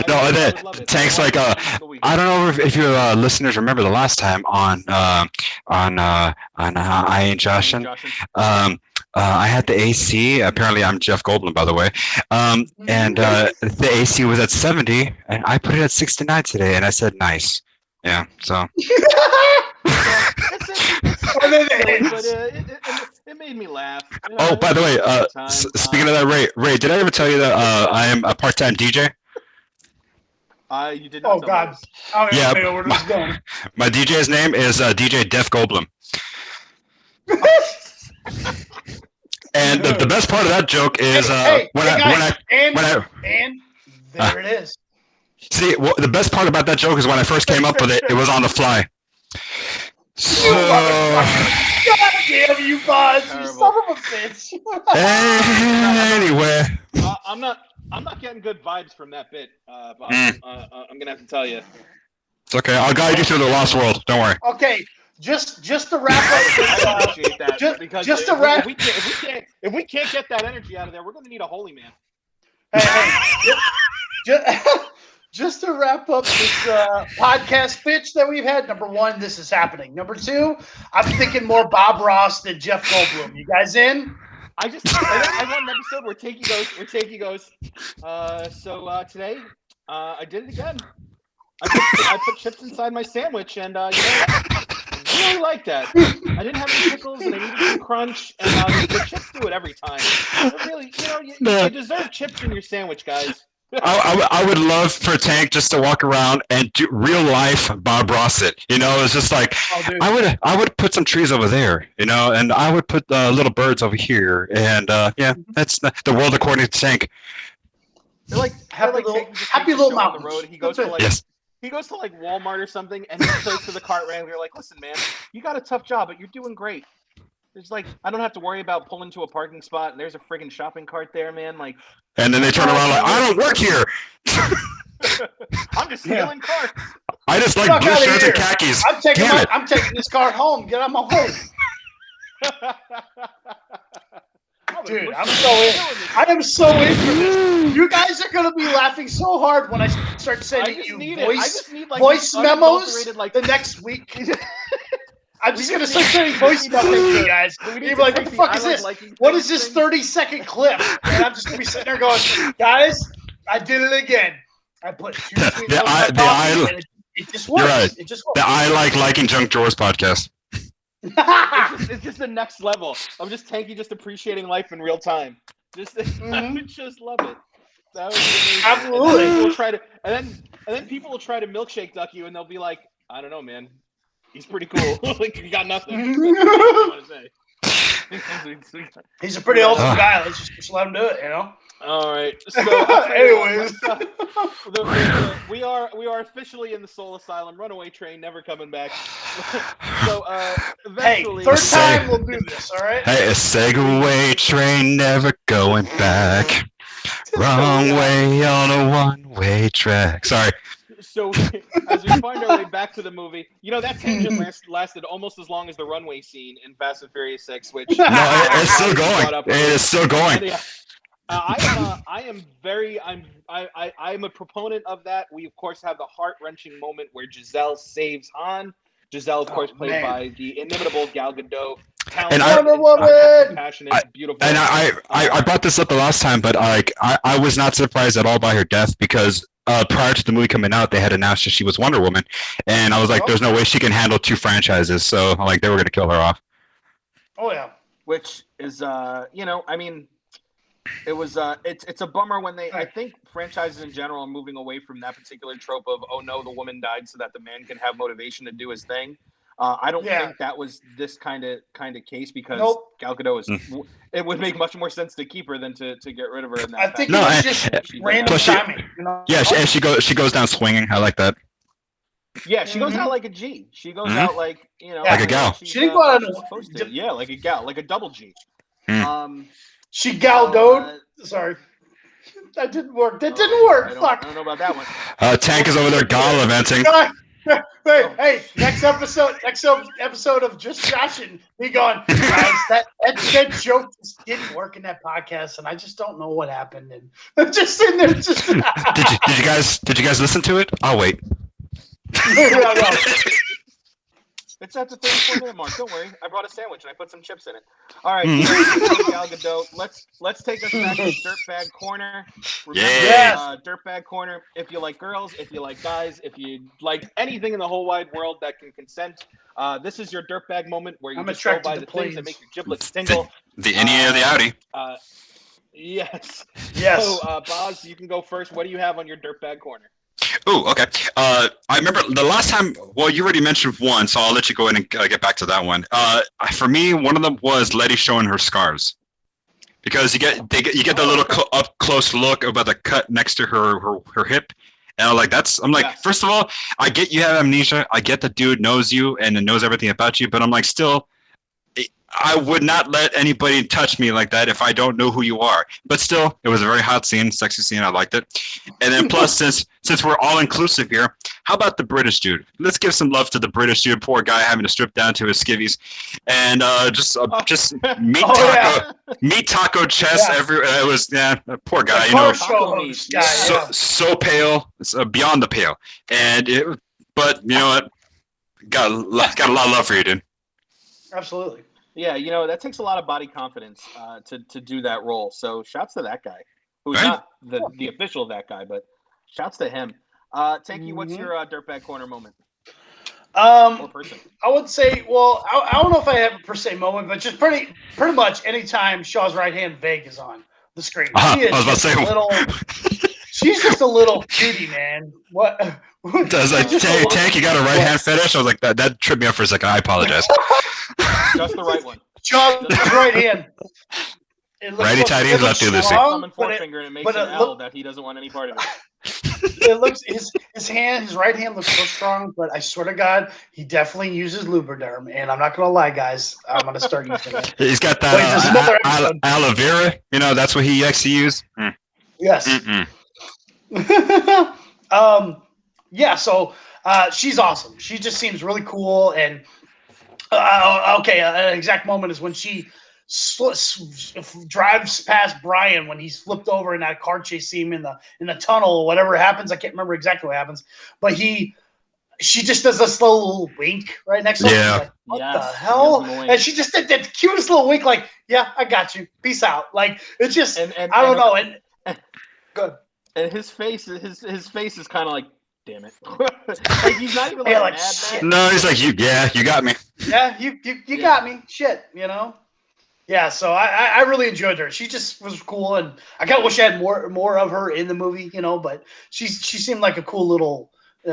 D: No,
C: would love it.
D: Tank's
C: I
D: like
C: watch it every single week.
D: I don't know if your listeners remember the last time on I Ain't Joshin. I had the AC. Apparently, I'm Jeff Goldblum, by the way. And the AC was at 70, and I put it at 69 today, and I said nice. Yeah. So.
C: But it made me laugh. You know,
D: Oh, by the way,
C: it was a good time.
D: speaking of that, Ray, did I ever tell you that I am a part-time DJ?
C: You did not.
A: Oh God! I don't
D: Yeah,
A: even know where this is going.
D: My DJ's name is DJ Def Goldblum. And the best part of that joke is when
A: there it is.
D: See, the best part about that joke is when I first came up with it, it was on the fly. So,
A: God damn you, Buzz! You son of a bitch!
D: Anyway,
C: I'm not getting good vibes from that bit, Bob. I'm gonna have to tell you.
D: It's okay. I'll guide you through the lost world. Don't worry.
A: Okay, just to wrap up.
C: I appreciate that because
A: just to wrap.
C: If we can't get that energy out of there, we're gonna need a holy man.
A: Just to wrap up this podcast pitch that we've had. Number one, this is happening. Number two, I'm thinking more Bob Ross than Jeff Goldblum. You guys in?
C: I want an episode where Takey goes. So today, I did it again. I put chips inside my sandwich, and you know what? I really like that. I didn't have any pickles, and I needed some crunch, and the chips do it every time. But really, you deserve chips in your sandwich, guys.
D: I would love for Tank just to walk around and do real life Bob Ross it. You know, it's just like I would put some trees over there, you know, and I would put little birds over here, and yeah, that's the world according to Tank.
C: They're like
A: happy little mountains.
C: On the road. He goes to like Walmart or something, and he says to the cart wrangler, like, "Listen, man, you got a tough job, but you're doing great. There's like, I don't have to worry about pulling to a parking spot, and there's a friggin' shopping cart there, man. Like,
D: and then they turn around like, I don't work here.
C: I'm just stealing carts.
D: I just like blue shirts and khakis.
A: I'm taking this cart home. Get on my way." Dude, I'm so in. I am so in for this. You guys are gonna be laughing so hard when I start sending you voice memos the next week. I'm just gonna start sending voice memos to you guys. You're like, "What the fuck is this? What is this 30-second clip?" And I'm just gonna be sitting there going, "Guys, I did it again. I put two sweet notes on coffee, and it just works.
D: Right.
A: It just works."
D: The I Like Liking Junk Drawers podcast.
C: It's just the next level. I'm just Tanky, just appreciating life in real time. I would just love it. That would be amazing.
A: Absolutely.
C: And then people will try to milkshake duck you, and they'll be like, "I don't know, man. He's pretty cool." Like, you got nothing.
A: He's a pretty awesome guy. Let's just let him do it, you know.
C: All right. So,
A: anyways,
C: we are officially in the Soul Asylum. Runaway train, never coming back. So eventually,
A: third time we'll do this. All right.
D: Hey, a Segway train, never going back. Wrong way on a one-way track. Sorry.
C: So as we find our way back to the movie, you know, that tangent lasted almost as long as the runway scene in Fast and Furious 6, which
D: no, it's still going. It is still going.
C: Yeah. I'm a proponent of that. We of course have the heart-wrenching moment where Giselle saves Han. Giselle, of course, played by the inimitable Gal Gadot.
A: Talented,
C: passionate, beautiful.
D: And I brought this up the last time, but I was not surprised at all by her death because prior to the movie coming out, they had announced that she was Wonder Woman, and I was like, "There's no way she can handle two franchises." So like, they were going to kill her off.
A: Oh yeah,
C: which is you know, I mean, it was it's a bummer when I think franchises in general are moving away from that particular trope of, oh no, the woman died so that the man can have motivation to do his thing. I don't think that was this kind of case because Gal Gadot is. It would make much more sense to keep her than to get rid of her. In that
A: I think it was just random timing. You know?
D: Yeah, and she goes down swinging. I like that.
C: Yeah, she goes out like a G. She goes out like, you know,
D: like a gal.
A: She didn't go out
C: yeah, like a gal, like a double G.
A: She galdoed. Sorry, that didn't work. Fuck.
C: I don't know about that one.
D: Tank is over there gallivanting.
A: Hey, next episode of Just Joshing, me going, guys, that joke just didn't work in that podcast, and I just don't know what happened. And I'm just sitting there, just
D: Did you guys listen to it? I'll wait.
A: no.
C: It's at the 34-minute mark. Don't worry. I brought a sandwich and I put some chips in it. All right. Gal Gadot. Let's take us back to Dirtbag Corner. Remember,
D: Yes.
C: Dirtbag Corner. If you like girls, if you like guys, if you like anything in the whole wide world that can consent, this is your Dirtbag moment where you just go by the things that make your giblets tingle.
D: The innie or the outie.
C: Yes.
A: Yes.
C: So, Boz, you can go first. What do you have on your Dirtbag Corner?
D: Oh, okay. I remember the last time. Well, you already mentioned one, so I'll let you go ahead and get back to that one. For me, one of them was Letty showing her scars, because you get the little up close look about the cut next to her hip, and I'm like, first of all, I get you have amnesia. I get the dude knows you and knows everything about you, but I'm like, still, I would not let anybody touch me like that if I don't know who you are. But still, it was a very hot scene, sexy scene. I liked it. And then plus, since we're all inclusive here, how about the British dude? Let's give some love to the British dude. Poor guy having to strip down to his skivvies, and just meat taco chest.
A: Yeah.
D: It was poor guy. So pale, beyond the pale. But you know what? Got a lot of love for you, dude.
A: Absolutely.
C: Yeah, that takes a lot of body confidence to do that role. So shouts to that guy, who's
D: Right.
C: not the official of that guy, but shouts to him. Tanky, what's your Dirtbag Corner moment? Or person?
A: I would say, well, I don't know if I have a per se moment, but just pretty much anytime Shaw's right hand Vague is on the screen, she is just a little. She's just a little cutie, man. What?
D: Does Tank? You got a right hand fetish? I was like, that tripped me up for a second. I apologize.
C: Just the right one.
A: Shaw's right hand.
D: Righty tighty, lefty loosey.
C: Thumb and forefinger, and it makes an L that he doesn't want any part of it.
A: It looks his right hand looks so strong, but I swear to God, he definitely uses Lubriderm, and I'm not gonna lie, guys, I'm gonna start using it.
D: He's got that aloe vera. That's what he likes to use.
A: Yes. Yeah. So she's awesome. She just seems really cool, and an exact moment is when she drives past Brian when he's flipped over in that car chase scene in the tunnel or whatever happens. I can't remember exactly what happens, but she just does this little wink right next to him.
D: Yeah.
A: Like, what the hell? And she just did that cutest little wink, like, yeah, I got you. Peace out. Like, it's just, I don't know. And good.
C: And his face is kind of like, damn it. Like, he's not even like mad.
D: No, he's like, you got me.
A: Yeah, you got me. Shit, Yeah, so I really enjoyed her. She just was cool, and I kind of wish I had more of her in the movie, but she seemed like a cool little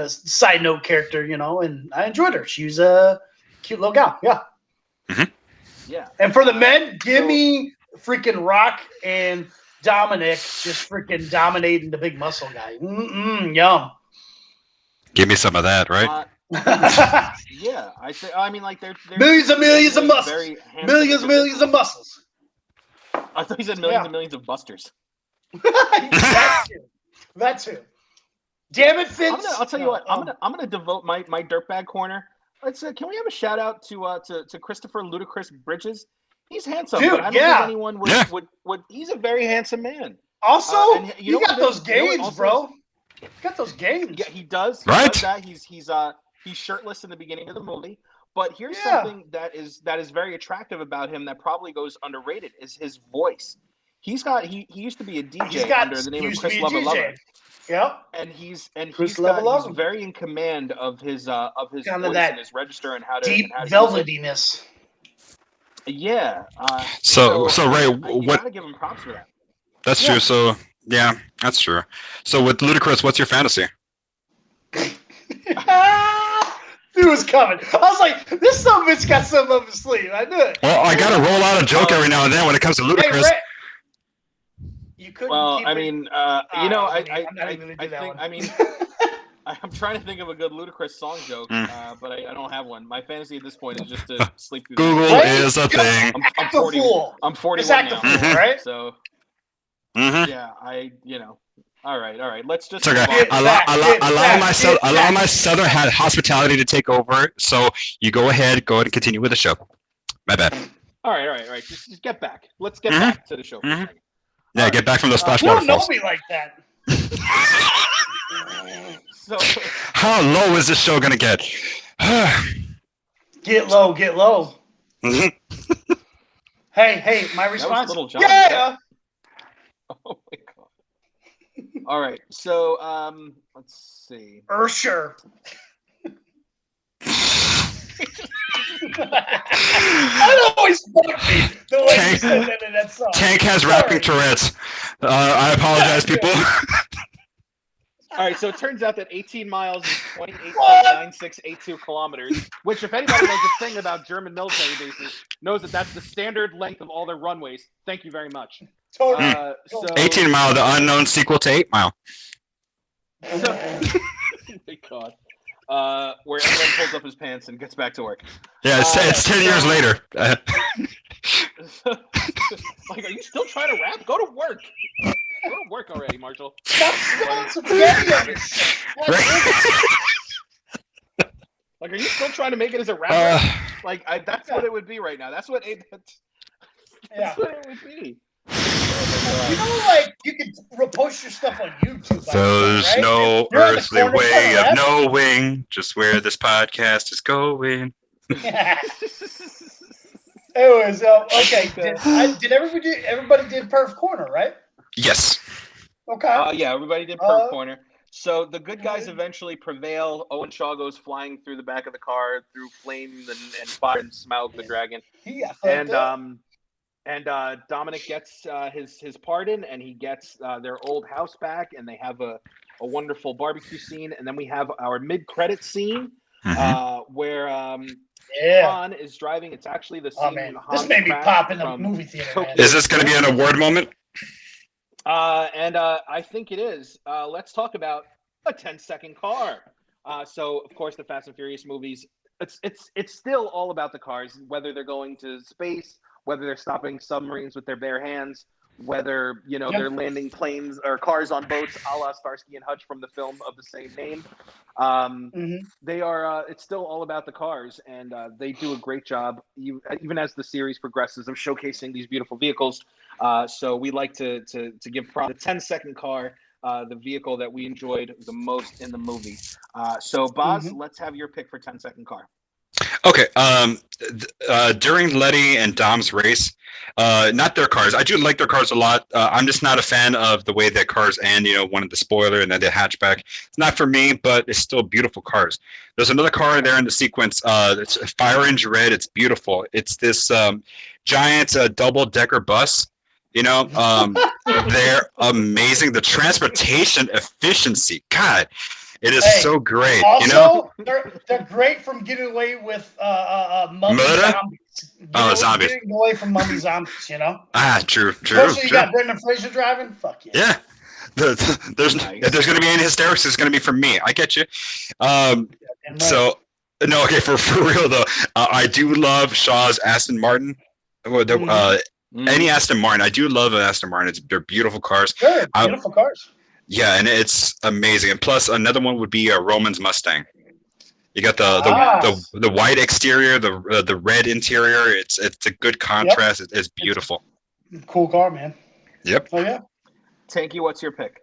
A: side note character, and I enjoyed her. She was a cute little gal, yeah.
D: Mm-hmm.
C: Yeah.
A: And for the men, give me freaking Rock and Dominic just freaking dominating the big muscle guy. Yum.
D: Give me some of that, right?
C: Yeah, I mean, like, they're
A: millions of muscles. Millions of muscles.
C: I thought you said millions and millions of busters.
A: That too. Damn it, Fitz.
C: I'll tell you what. I'm gonna devote my Dirtbag Corner. Let's can we have a shout out to Christopher Ludacris Bridges? He's handsome,
A: dude,
C: but I don't think anyone would. He's a very handsome man.
A: Also, you got those gains, bro. Got those gains.
C: Yeah, he does.
D: Right.
C: He does that. He's shirtless in the beginning of the movie. But here's something that is very attractive about him that probably goes underrated is his voice. He used to be a DJ under the name of Chris Lover.
A: Yep.
C: And he's very in command of his voice and his register and how to
A: deep velvetyness.
C: Yeah.
D: So Ray,
C: you gotta give him props for that.
D: That's true. So yeah, that's true. So with Ludacris, what's your fantasy?
A: It was coming. I was like, this son of a bitch got something up his sleeve. I knew it.
D: Well, I gotta roll out a joke every now and then when it comes to Ludacris.
A: Hey, you couldn't.
C: Well, I mean, I'm not
A: even gonna do that one.
C: I mean, I'm trying to think of a good Ludacris song joke, but I don't have one. My fantasy at this point is just to sleep through.
D: Google is a thing.
C: I'm 40. I'm 41 now,
A: right?
C: So yeah, All right. Let's just
D: It's okay.
C: move on.
D: Allow my southern hospitality to take over. So you go ahead and continue with the show. My bad.
C: All right. Just get back. Let's get back to the show for a second.
D: Yeah,
C: All
D: get back from those splash
A: You don't know
D: waterfalls.
A: me like that.
C: So
D: How low is this show gonna get?
A: Get low. Hey, my
C: that was
A: response.
C: Little John.
A: Yeah.
C: Oh my god. All right. So let's see.
A: Ursher. That always fucked me. The way you said that in that song.
D: Tank has rapping Tourette's. I apologize, people.
C: All right, so it turns out that 18 miles is 28.9682 kilometers, which, if anybody knows a thing about German military bases, knows that that's the standard length of all their runways. Thank you very much.
A: Totally.
C: So
D: 18 Mile, the unknown sequel to 8 Mile.
C: Thank God. Where everyone pulls up his pants and gets back to work.
D: Yeah, it's 10 years later.
C: Like, are you still trying to rap? Go to work. Go to work already, Marshall.
A: Stop spilling spaghetti on your shit.
C: Like, are you still trying to make it as a rapper? That's what it would be right now. That's what it would be.
A: You know, like, you can post your stuff on YouTube.
D: There's
A: right?
D: no
A: You're on the
D: earthly
A: corner
D: way
A: trying to
D: of
A: rap.
D: knowing just where this podcast is going.
A: Anyways, okay. Did everybody did Perf Corner, right?
D: Yes.
A: Okay.
C: Yeah, everybody did Perf Corner. So the good guys eventually prevail. Owen Shaw goes flying through the back of the car through flames and fire and Smaug the dragon. And Dominic gets his pardon, and he gets their old house back, and they have a wonderful barbecue scene. And then we have our mid-credit scene where Han is driving. It's actually the scene when Han
A: this made me pop in the movie theater. Man.
D: Is this going to be an award moment?
C: I think it is. Let's talk about a 10-second car. So, of course, the Fast and Furious movies, it's still all about the cars, whether they're going to space, whether they're stopping submarines with their bare hands, whether they're landing planes or cars on boats, a la Starsky and Hutch from the film of the same name. They are. It's still all about the cars, and they do a great job, even as the series progresses, of showcasing these beautiful vehicles. So we like to give the 10-second car, the vehicle that we enjoyed the most in the movie. So Boz, let's have your pick for 10-second car.
D: Okay. During Letty and Dom's race, not their cars. I do like their cars a lot. I'm just not a fan of the way that cars end. One of the spoiler and then the hatchback. It's not for me, but it's still beautiful cars. There's another car there in the sequence. It's a fire engine red. It's beautiful. It's this giant double-decker bus. They're amazing. The transportation efficiency, God. It is so great.
A: Also, they're great from getting away with mummy zombies.
D: Zombies.
A: Getting away from mummy zombies,
D: True.
A: Especially you got Brendan Fraser driving. Fuck yeah.
D: Yeah. If there's going to be any hysterics, it's going to be from me. I get you. So, no, okay, for real though, I do love Shaw's Aston Martin. Any Aston Martin, I do love an Aston Martin. They're beautiful cars.
A: Sure, beautiful cars.
D: Yeah, and it's amazing. And plus, another one would be a Roman's Mustang. You got the white exterior, the red interior. It's a good contrast. Yep. It's beautiful.
A: Cool car, man.
D: Yep.
A: Oh yeah.
C: Tanky, what's your pick?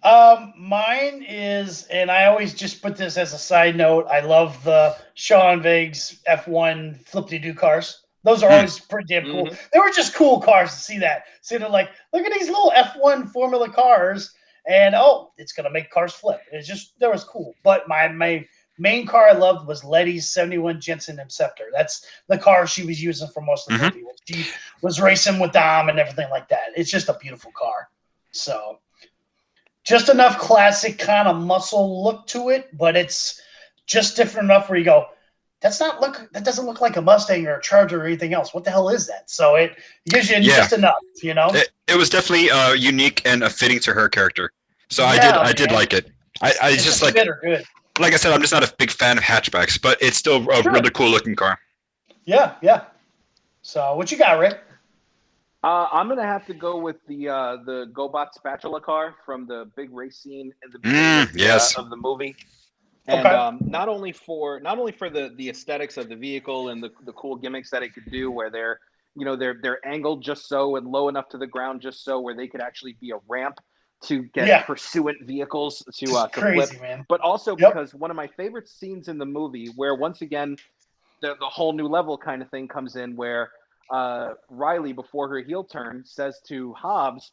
A: Mine is, and I always just put this as a side note. I love the Sean Viggs F1 flippity-doo cars. Those are always pretty damn cool. They were just cool cars to see that. See, they're like, look at these little F1 Formula cars, and it's gonna make cars flip. It's just that was cool. But my main car I loved was Letty's 71 Jensen Interceptor. That's the car she was using for most of the movie. She was racing with Dom and everything like that. It's just a beautiful car. So just enough classic kind of muscle look to it, but it's just different enough where you go, that doesn't look like a Mustang or a Charger or anything else. What the hell is that? So it gives you just enough,
D: It was definitely unique and fitting to her character. So I did like it. I just like
A: good.
D: Like I said, I'm just not a big fan of hatchbacks, but it's still a really cool looking car.
A: Yeah. So what you got, Rick?
C: I'm gonna have to go with the GoBot spatula car from the big race scene in the beginning
D: Yes.
C: of the movie. And
A: Okay.
C: not only for the aesthetics of the vehicle and the cool gimmicks that it could do, where they're angled just so and low enough to the ground just so, where they could actually be a ramp to get
A: Yeah.
C: pursuant vehicles to
A: Just
C: to flip,
A: crazy, man.
C: but also
A: Yep.
C: because one of my favorite scenes in the movie, where once again the whole new level kind of thing comes in, where Riley, before her heel turn, says to Hobbs,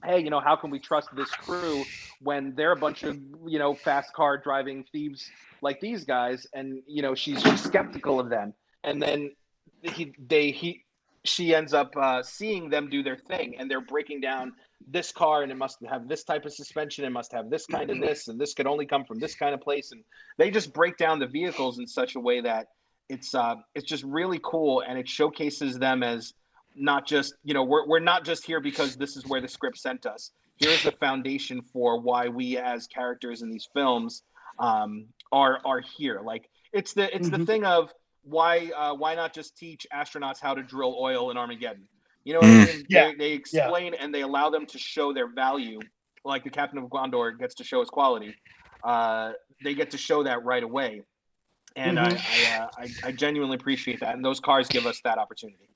C: hey, how can we trust this crew when they're a bunch of, fast car driving thieves like these guys? And, she's skeptical of them. And then she ends up seeing them do their thing, and they're breaking down this car, and it must have this type of suspension, it must have this kind of this, and this could only come from this kind of place. And they just break down the vehicles in such a way that it's just really cool, and it showcases them as not just, we're not just here because this is where the script sent us. Here's the foundation for why we as characters in these films are here. Like it's the thing of why not just teach astronauts how to drill oil in Armageddon? You know what I mean?
A: Yeah.
C: They explain and they allow them to show their value, like the Captain of Gondor gets to show his quality. They get to show that right away, and I genuinely appreciate that. And those cars give us that opportunity.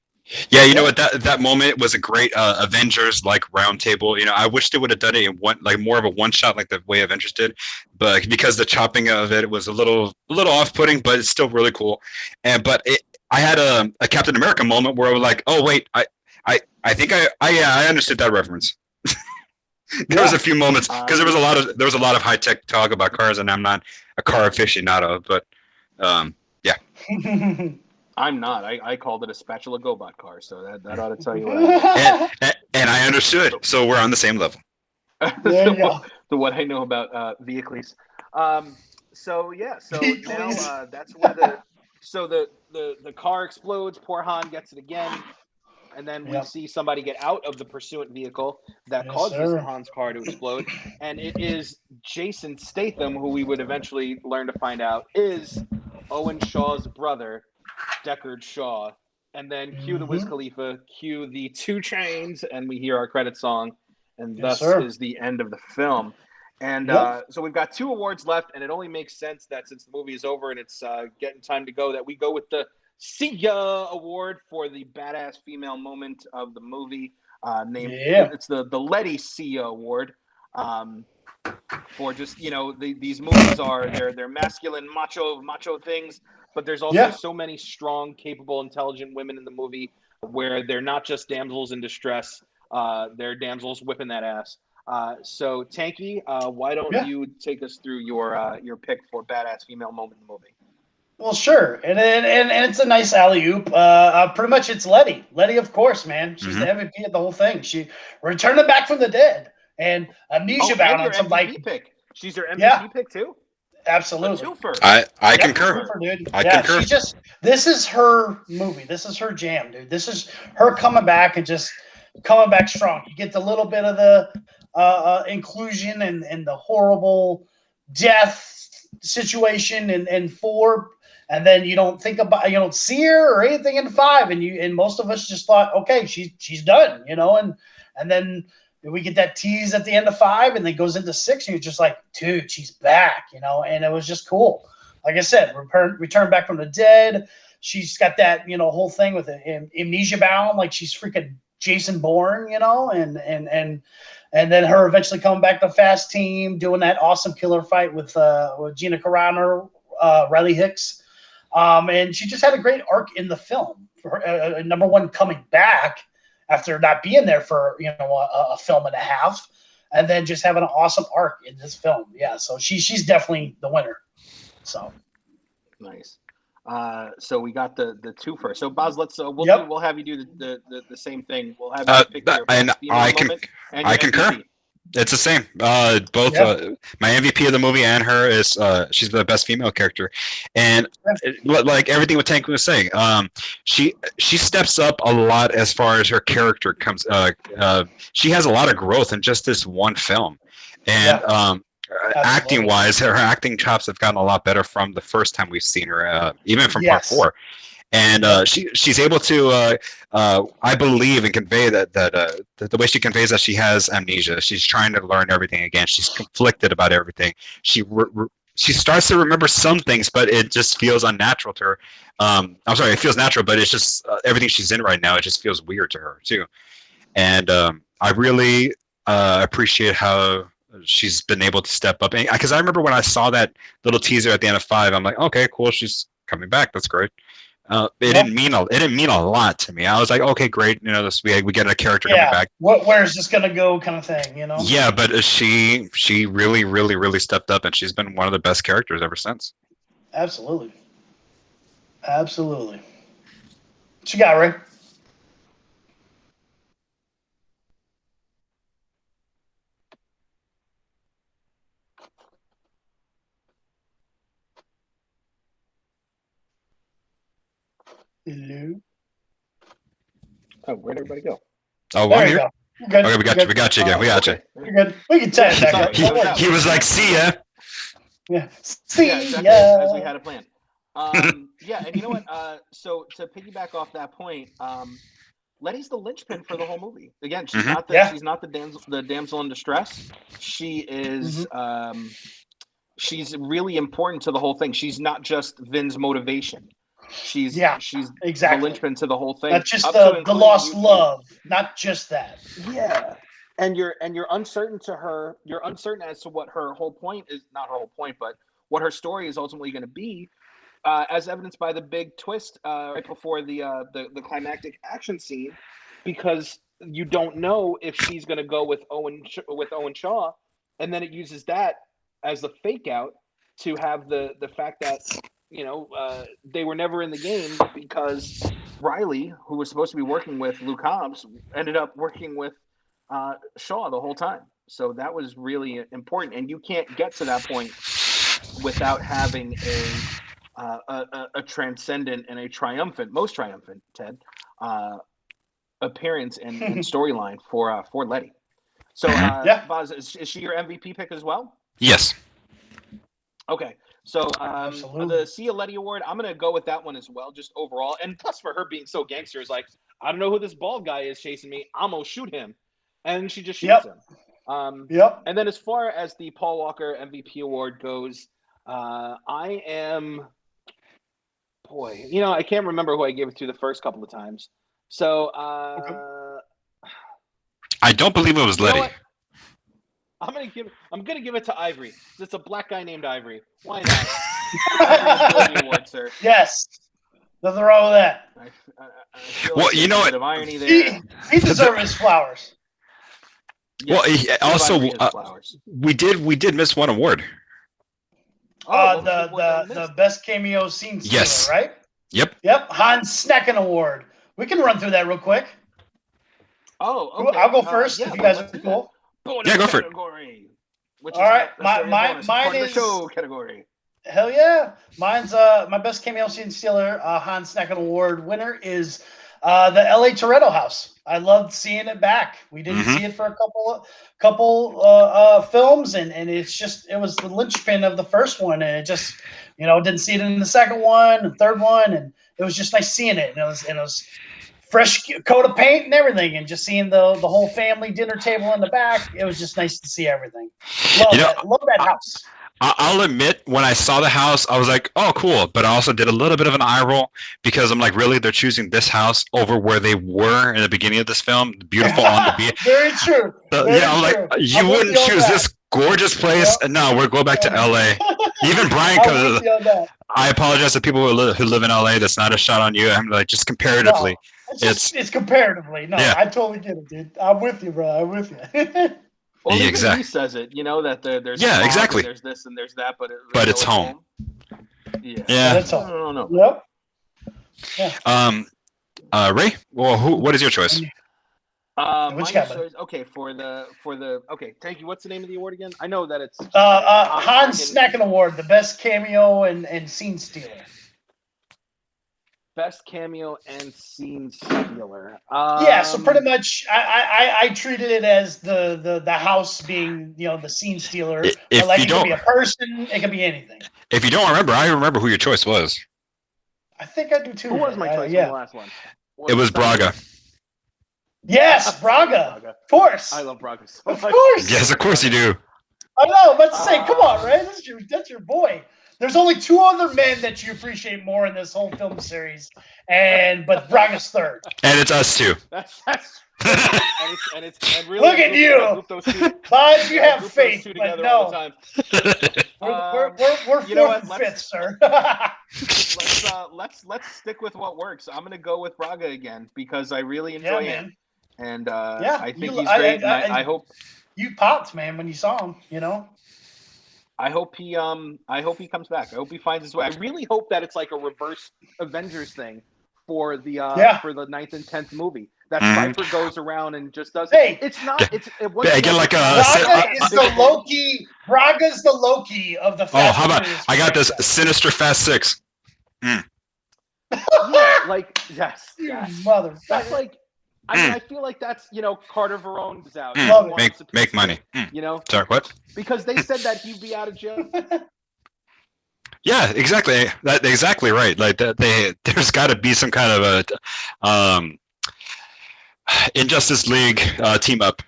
D: Yeah, you know what? That moment was a great Avengers like roundtable. I wish they would have done it in one, like more of a one shot, like the way Avengers did, but because the chopping of it was a little off putting, but it's still really cool. I had a Captain America moment where I was like, oh wait, I think I understood that reference. There was a few moments because there was a lot of high tech talk about cars, and I'm not a car aficionado, but yeah.
C: I'm not. I called it a spatula GoBot car, so that ought to tell you what I know.
D: And I understood, so we're on the same level.
A: There you go.
C: So what I know about vehicles. So now that's where the car explodes. Poor Han gets it again, and then we see somebody get out of the pursuant vehicle that causes Han's car to explode, and it is Jason Statham, who we would eventually learn to find out is Owen Shaw's brother, Deckard Shaw. And then cue the Wiz Khalifa, cue the 2 Chainz, and we hear our credit song, and thus is the end of the film. And so we've got 2 awards left, and it only makes sense that since the movie is over and it's getting time to go, that we go with the See Ya Award for the badass female moment of the movie. It's the Letty See Ya Award. For just these movies are they're masculine macho things, but there's also so many strong, capable, intelligent women in the movie where they're not just damsels in distress, they're damsels whipping that ass. So Tanky, why don't you take us through your pick for badass female moment in the movie?
A: Well, sure, and it's a nice alley oop. Pretty much, it's Letty. Letty, of course, man. She's the MVP of the whole thing. She returned them back from the dead, and amnesia bound on some
C: pick. She's her MVP pick too.
A: Absolutely.
D: I concur.
A: Dude.
D: I concur.
A: This is her movie. This is her jam, dude. This is her coming back and just coming back strong. You get the little bit of the inclusion and the horrible death situation in 4, and then you don't see her or anything in 5, and most of us just thought, okay, she's done, and then we get that tease at the end of 5, and then goes into 6, and you're just like, dude, she's back, and it was just cool. Like I said, return back from the dead. She's got that, whole thing with amnesia bound, like she's freaking Jason Bourne, and then her eventually coming back to Fast Team, doing that awesome killer fight with Gina Carano, Riley Hicks, and she just had a great arc in the film. For number one, coming back after not being there for a film and a half, and then just having an awesome arc in this film. Yeah, so she's definitely the winner. So
C: nice. So we got the 2 first. So Boz, we'll have you do the same thing. We'll have you pick your
D: and I concur.
C: MVP.
D: It's the same. Both my MVP of the movie and her is she's the best female character, and like everything what Tank was saying, she steps up a lot as far as her character comes. She has a lot of growth in just this one film, and acting wise, her acting chops have gotten a lot better from the first time we've seen her, even from part 4. and she's able to, I believe, and convey that the way she conveys that she has amnesia. She's trying to learn everything again. She's conflicted about everything. She starts to remember some things, but it just feels unnatural to her. I'm sorry, it feels natural, but it's just everything she's in right now. It just feels weird to her too. And I really appreciate how she's been able to step up. Because I remember when I saw that little teaser at the end of 5, I'm like, okay, cool, she's coming back. That's great. It didn't mean a lot to me. I was like, okay, great. We get a character coming back.
A: Where's this gonna go, kind of thing,
D: Yeah, but she really, really, really stepped up, and she's been one of the best characters ever since.
A: Absolutely. What you got, Ray? Hello.
C: Oh, where'd everybody go?
D: Oh,
A: There
D: I'm
A: you
D: here.
A: go. You're good.
D: Okay, we got you. We got you again. We got you.
A: You're good. We can tie it back up.
D: He was like, "See ya."
A: Yeah. See
C: Yeah, exactly,
A: ya.
C: as we had a plan. Yeah, and you know what? So to piggyback off that point, Letty's the linchpin for the whole movie. Again, she's not the damsel in distress. She is she's really important to the whole thing. She's not just Vin's motivation. She's
A: exactly
C: the linchpin to the whole thing.
A: Not just the lost love, not just that.
C: Yeah. And you're uncertain to her. You're uncertain as to what her whole point is. Not her whole point, but what her story is ultimately going to be, as evidenced by the big twist right before the climactic action scene, because you don't know if she's going to go with Owen Shaw, and then it uses that as the fake out to have the fact that they were never in the game because Riley, who was supposed to be working with Luke Hobbs, ended up working with Shaw the whole time. So that was really important, and you can't get to that point without having a transcendent and a most triumphant Ted appearance and storyline for Letty. So Boz, is she your MVP pick as well?
D: Yes.
C: Okay. So the Sia Letty Award, I'm going to go with that one as well, just overall. And plus for her being so gangster, is like, I don't know who this bald guy is chasing me. I'm going to shoot him. And she just shoots him. And then as far as the Paul Walker MVP Award goes, I am... Boy, I can't remember who I gave it to the first couple of times. So...
D: I don't believe it was Letty.
C: I'm gonna give it to Ivory. It's a black guy named Ivory. Why not? Ivory Award, sir.
A: Yes. Nothing wrong with that.
C: I feel like you know what? Of irony there.
A: He deserves his flowers.
C: Yes,
D: well, also we did miss one award.
A: The best cameo scene stealer, right?
D: Yep.
A: Hans Snecken Award. We can run through that real quick.
C: Oh, okay.
A: I'll go first if you guys are cool.
D: Yeah, go for it.
C: Which
A: all right, mine is
C: show category.
A: Hell yeah, mine's my best cameo scene stealer. Hans Snecken Award winner is the L.A. Toretto house. I loved seeing it back. We didn't see it for a couple films, and it was the linchpin of the first one, and it just didn't see it in the second one, the third one, and it was just nice seeing it. And it was fresh coat of paint and everything, and just seeing the whole family dinner table in the back. It was just nice to see everything. Love that house.
D: I'll admit, when I saw the house, I was like, oh, cool. But I also did a little bit of an eye roll because I'm like, really? They're choosing this house over where they were in the beginning of this film? Beautiful on the beach.
A: Very true.
D: I'm like, you wouldn't choose this gorgeous place? Yep. No, we're going back to L.A. Even Brian, I apologize to people who live in L.A. That's not a shot on you. I'm like, just comparatively.
A: No, it's comparatively. No, I totally get it, dude. I'm with you, bro. I'm with you.
C: Well, exactly. He says it, that there's
D: exactly.
C: There's this and there's that, but
D: it's home.
A: Yeah, it's home.
C: No.
A: Yep. Yeah.
D: Ray, well, what is your choice?
C: My choice. Okay, okay. Thank you. What's the name of the award again? I know that it's
A: Hans Snecken Award, the best cameo and scene stealer.
C: Best cameo and scene stealer.
A: So pretty much, I treated it as the house being the scene stealer. It could be a person, it could be anything.
D: If you don't remember, I remember who your choice was.
A: I think I do too.
C: Who was my choice
A: Yeah.
C: in the last one?
D: It was Braga.
A: Yes, Braga.
C: Braga.
A: Of course.
C: I love Braga so
A: Of
C: much.
A: course.
D: Yes, of course you do.
A: I know. Let's say, come on, Ray. That's your boy. There's only two other men that you appreciate more in this whole film series, but Braga's third.
D: And it's us too.
C: That's and really
A: Look at you. Buzz, you have faith, but no. We're
C: You know
A: fourth
C: what?
A: and fifth, sir.
C: Let's stick with what works. I'm gonna go with Braga again because I really enjoy him, and I think he's great. And I hope
A: you popped, man, when you saw him. You know.
C: I hope he comes back. I hope he finds his way. I really hope that it's like a reverse Avengers thing for the 9th and 10th movie. That Viper goes around and just does.
A: Hey,
C: it's not. It's
D: again like
A: Braga is the Loki. Braga's the Loki of the.
D: Fast how about I got this Sinister Fast 6.
C: Yeah, like yes,
A: mother.
C: That's like. I mean, I feel like that's Carter Verone's out.
D: Make money. Sorry, what?
C: Because they said that he'd be out of jail.
D: Yeah, exactly. That's exactly right. Like there's got to be some kind of a Injustice League team up.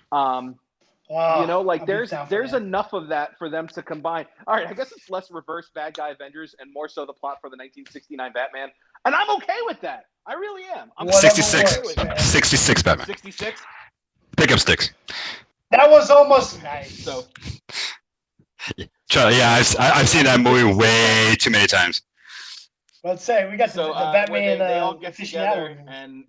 C: There's enough of that for them to combine. All right, I guess it's less reverse bad guy Avengers and more so the plot for the 1969 Batman, and I'm okay with that. I really am. I'm
D: 66. 66 Batman.
C: 66.
D: Pick up sticks.
A: That was almost nice.
C: So.
D: Yeah, I've seen that movie way too many times.
A: Let's say we got the Batman.
C: They all get together, and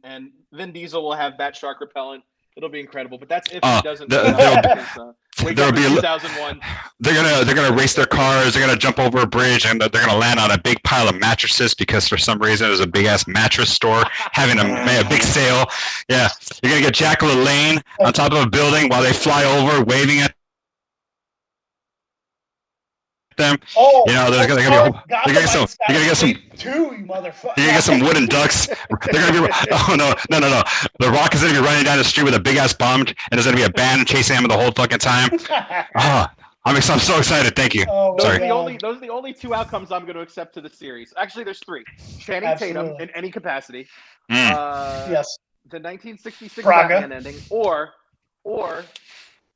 C: Vin Diesel will have Bat Shark repellent. It'll be incredible. But that's if he doesn't. There'll be 2001.
D: They're gonna race their cars. They're gonna jump over a bridge, and they're gonna land on a big pile of mattresses because for some reason there's a big ass mattress store having a big sale. Yeah, you're gonna get Jack LaLanne on top of a building while they fly over, waving at them.
A: Oh,
D: they're gonna get some wooden ducks. They're gonna be The Rock is gonna be running down the street with a big ass bomb, and there's gonna be a band chasing him the whole fucking time. I'm so excited. Thank you.
C: Those are the only two outcomes I'm going to accept to the series. Actually, there's three. Channing Tatum in any capacity.
A: Yes.
C: The 1966 Batman ending, or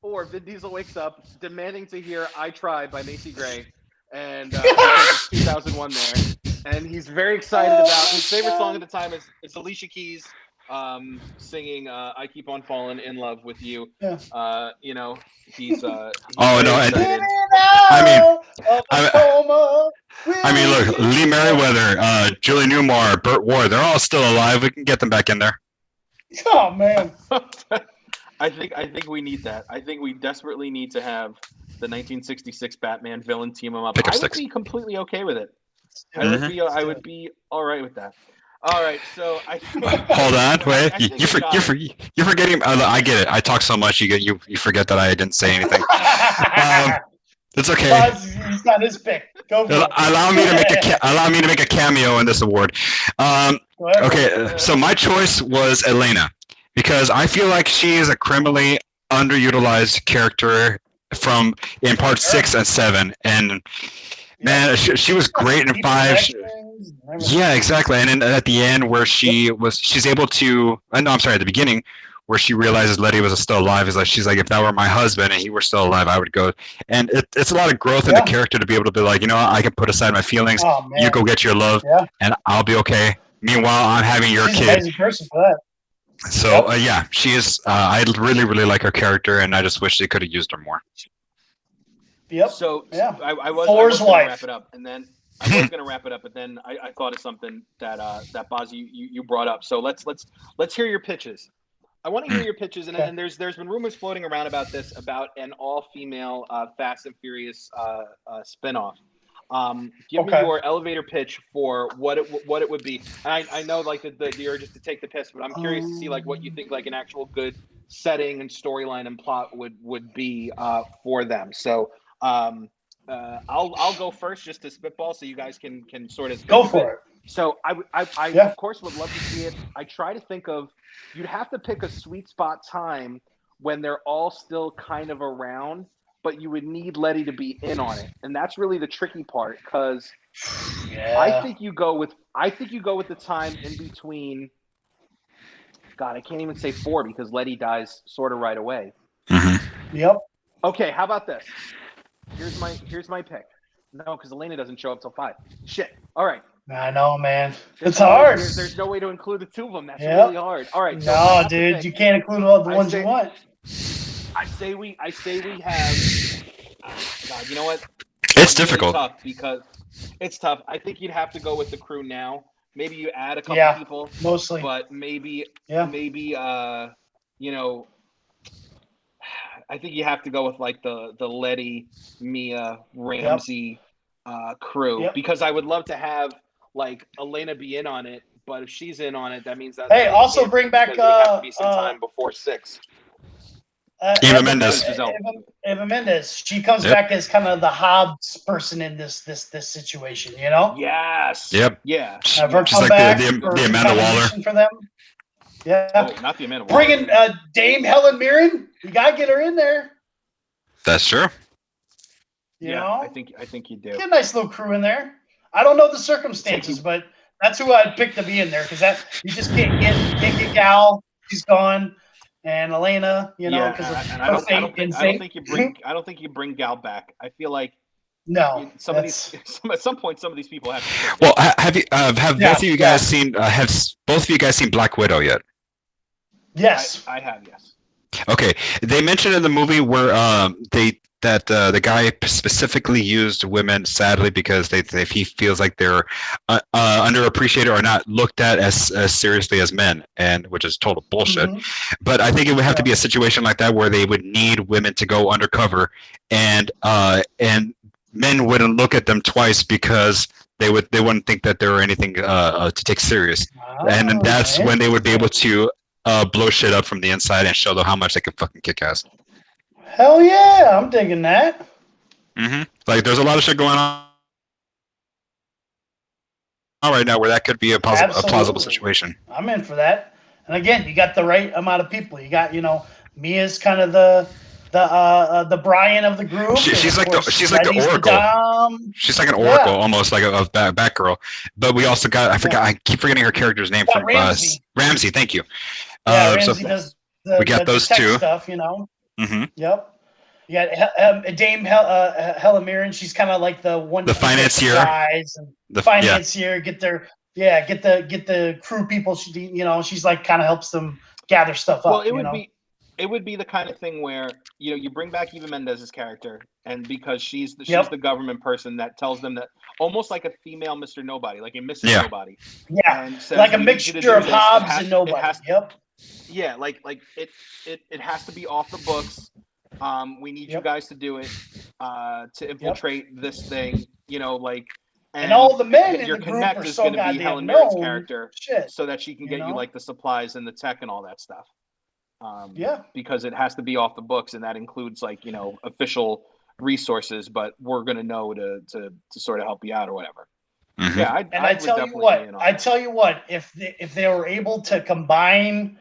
C: Vin Diesel wakes up demanding to hear "I Tried" by Macy Gray, and 2001 there, and he's very excited about his favorite song at the time is Alicia Keys singing "I Keep on Falling in Love with You."
A: Yeah.
C: He's
D: look, Lee Merriweather, Julie Newmar, Burt Ward, they're all still alive. We can get them back in there.
A: Oh man.
C: I think we need that. I think we desperately need to have the 1966 Batman villain team them up. I would be completely okay with it. I would be all right with that. All right, so I think,
D: hold on, wait. You're forgetting. I get it. I talk so much. You forget that I didn't say anything. It's okay.
A: He's got his pick. Go for it.
D: Allow me to make a cameo in this award. Okay, so my choice was Elena because I feel like she is a criminally underutilized character in part 6 and 7, and man, she was great in 5. Yeah, exactly. And then at the end, where she's able to. No, I'm sorry. At the beginning, where she realizes Letty was still alive, she's like, if that were my husband and he were still alive, I would go. And it's a lot of growth in the character to be able to be like, I can put aside my feelings. You go get your love, and I'll be okay. Meanwhile, I'm having your kid. She's an amazing person for that. So she is. I really, really like her character, and I just wish they could have used her more.
A: Yep.
C: So I was going to wrap it up, and then. I was going to wrap it up, but then I thought of something that Boz you brought up. So let's hear your pitches. I want to hear your pitches, and there's been rumors floating around about an all-female Fast and Furious spinoff. Give me your elevator pitch for what it would be. And I know like the urge is to take the piss, but I'm curious to see like what you think like an actual good setting and storyline and plot would be for them. So. I'll go first just to spitball so you guys can sort of
A: go for it.
C: So I of course would love to see it. I try to think of you'd have to pick a sweet spot time when they're all still kind of around but you would need Letty to be in on it, and that's really the tricky part because
A: Yeah.
C: I think you go with the time in between. God, I can't even say 4 because Letty dies sort of right away.
A: Yep.
C: Okay, how about this? Here's my pick. No, because Elena doesn't show up till 5. Shit. All right.
A: I know, man.
C: There's
A: It's
C: no way-
A: hard.
C: there's no way to include the 2 of them. That's
A: Yep.
C: really hard. All right. So if I
A: No,
C: have to
A: dude,
C: pick,
A: you can't include all the
C: I
A: ones
C: say-
A: you want.
C: I say we have. God, you know what?
D: It's
C: really
D: difficult.
C: tough because it's tough. I think you'd have to go with the crew now. Maybe you add a couple
A: Yeah.
C: people,
A: Mostly.
C: but maybe
A: Yeah.
C: you know, I think you have to go with like the Letty, Mia, Ramsey crew
A: Yep.
C: because I would love to have like Elena be in on it, but if she's in on it, that means that
A: Hey,
C: Letty
A: also
C: can't
A: bring back,
C: because it would have to be some time before 6.
D: Eva Mendes.
A: Eva Mendes. She comes
D: Yep.
A: back as kind of the Hobbs person in this situation, you know?
C: Yes.
D: Yep.
C: Yeah.
A: Have her
D: She's
A: come
D: like
A: back
D: the
A: for
D: Amanda
A: kind of
D: Waller.
A: mission for them. Yeah.
C: Oh, not the Amanda Waller.
A: Bringing Dame Helen Mirren. You got to get her in there.
D: That's true.
A: You
C: yeah,
A: know?
C: I think you do.
A: Get a nice little crew in there. I don't know the circumstances, but that's who I'd pick to be in there because that you just can't get Gal. She's gone, and Elena. You know, because
C: and I don't think you bring Gal back. I feel like
A: no.
C: at some point some of these people have to.
D: Well, have you have
A: Yeah,
D: both of you guys seen have both of you guys seen Black Widow yet?
A: Yes.
C: I have, yes.
D: Okay, they mentioned in the movie where the guy specifically used women, sadly, because he feels like they're underappreciated or not looked at as seriously as men, and which is total bullshit.
A: Mhm.
D: But I think it would have to be a situation like that where they would need women to go undercover, and men wouldn't look at them twice because they wouldn't think that they were anything to take serious, and then that's when they would be able to blow shit up from the inside and show them how much they can fucking kick ass.
A: Hell yeah, I'm digging that.
D: Like, there's a lot of shit going on right now where that could be a plausible situation.
A: I'm in for that. And again, you got the right amount of people. You got, Mia's kind of the Brian of the group.
D: She's like
A: Reddy's
D: the Oracle.
A: Dom.
D: She's like an Oracle, almost like a Batgirl. But we also got I keep forgetting her character's name from
A: Ramsey.
D: Ramsey. Thank you.
A: Yeah, Ramsey does
D: we got those
A: tech
D: two
A: stuff.
D: Mm-hmm.
A: Yep. You got Dame Helen Mirren. She's kind of like the one.
D: The financier.
A: The financier. Get the crew people. She's like kind of helps them gather stuff up.
C: Well, it would be the kind of thing where you bring back Eva Mendes' character, and because she's the government person that tells them that almost like a female Mr. Nobody, like a Mrs. Nobody.
A: Yeah.
C: And says,
A: like a mixture of Hobbs and Nobody.
C: Yeah, like it has to be off the books. We need you guys to do it to infiltrate this thing. And
A: all the men in
C: your
A: the group
C: connect
A: are
C: is
A: so
C: going to be
A: goddamn
C: Helen Mirren's
A: known.
C: character, so that she can get you like the supplies and the tech and all that stuff. Because it has to be off the books, and that includes official resources. But we're going to know to sort of help you out or whatever.
D: Mm-hmm.
C: Yeah,
A: I tell you what, if they were able to combine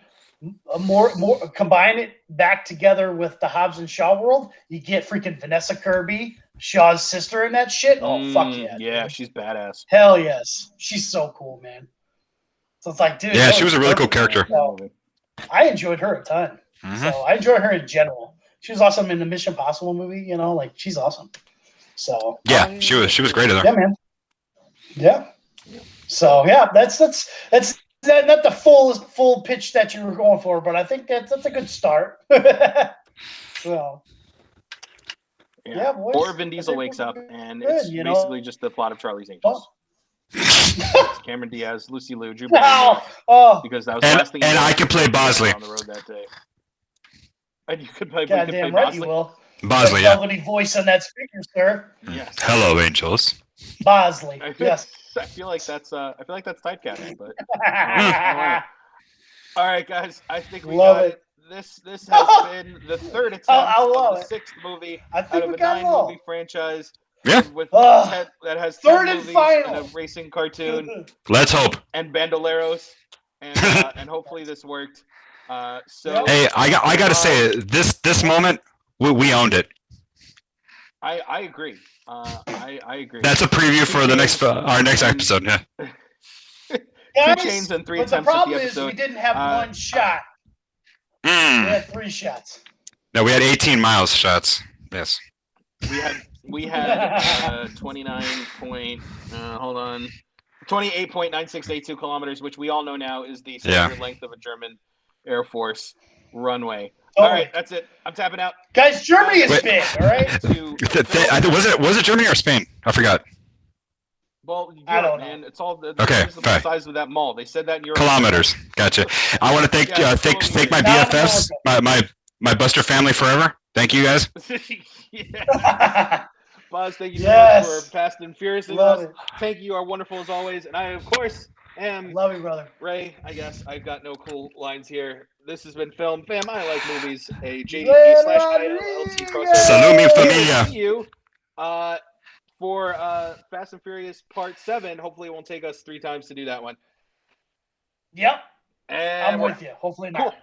A: combine it back together with the Hobbs and Shaw world, you get freaking Vanessa Kirby, Shaw's sister, in that shit. Oh fuck yeah!
C: Yeah,
A: dude.
C: she's badass.
A: Hell yes, she's so cool, man. So it's like, dude.
D: Yeah, she was a really cool character.
A: So, I enjoyed her a ton.
D: Mm-hmm.
A: So I enjoy her in general. She was awesome in the Mission Impossible movie. Like she's awesome. So
D: yeah, she was great in there.
A: Yeah, man. Yeah. So yeah, that's not the full pitch that you were going for, but I think that's a good start. So yeah, boys.
C: Or Vin Diesel wakes up and it's basically just the plot of Charlie's Angels. Cameron Diaz, Lucy Liu, Drew Barrymore, because that was the last thing.
D: And I can play Bosley
C: on the road that day. And you could play.
A: Goddamn right, you will.
D: Bosley, yeah.
A: Velvety voice on that speaker, sir.
C: Yes.
D: Hello, angels.
A: Bosley. Yes.
C: I feel like that's typecasting, but all right, guys. I think we got it. This has been the third attempt of the sixth movie out of a 9-movie franchise.
D: Yeah.
C: That has 10
A: third and
C: movies
A: final.
C: and a racing cartoon.
D: Let's hope.
C: And bandoleros, and hopefully this worked. So
D: hey, I gotta say, this moment we owned it.
C: I agree. I agree.
D: That's a preview for the next our next
C: And-
D: episode. Yeah.
C: Two chains and 3
A: but the
C: attempts at the
A: problem is
C: episode.
A: we didn't have one shot. We had 3 shots.
D: No, we had 18 miles shots. Yes.
C: We had 29 point. Hold on. 28.9682 kilometers, which we all know now is the standard length of a German Air Force runway. All right, that's it. I'm tapping out.
A: Guys, Germany is
D: Wait.
A: big, all right?
D: Was it Germany or Spain? I forgot.
C: Well,
A: I don't
C: man. It's all the
D: Okay,
C: the
D: fine.
C: size of that mall. They said that in Europe.
D: Kilometers. Gotcha. I want to thank thank my BFFs, my Buster family forever. Thank you guys.
C: Yeah. Buzz, thank you so
A: Yes.
C: much for Fast and Furious.
A: Love it.
C: Thank you, are wonderful as always. And I, of course, am
A: Love you, brother.
C: Ray. I guess I've got no cool lines here. This has been Film Fam. I like movies. A
A: Later,
C: JDP/ILLT crossover.
D: Salute me, familia.
C: See you for Fast and Furious Part 7. Hopefully, it won't take us 3 times to do that one.
A: Yep,
C: And
A: I'm
C: we're-
A: with you. Hopefully not.
C: Cool.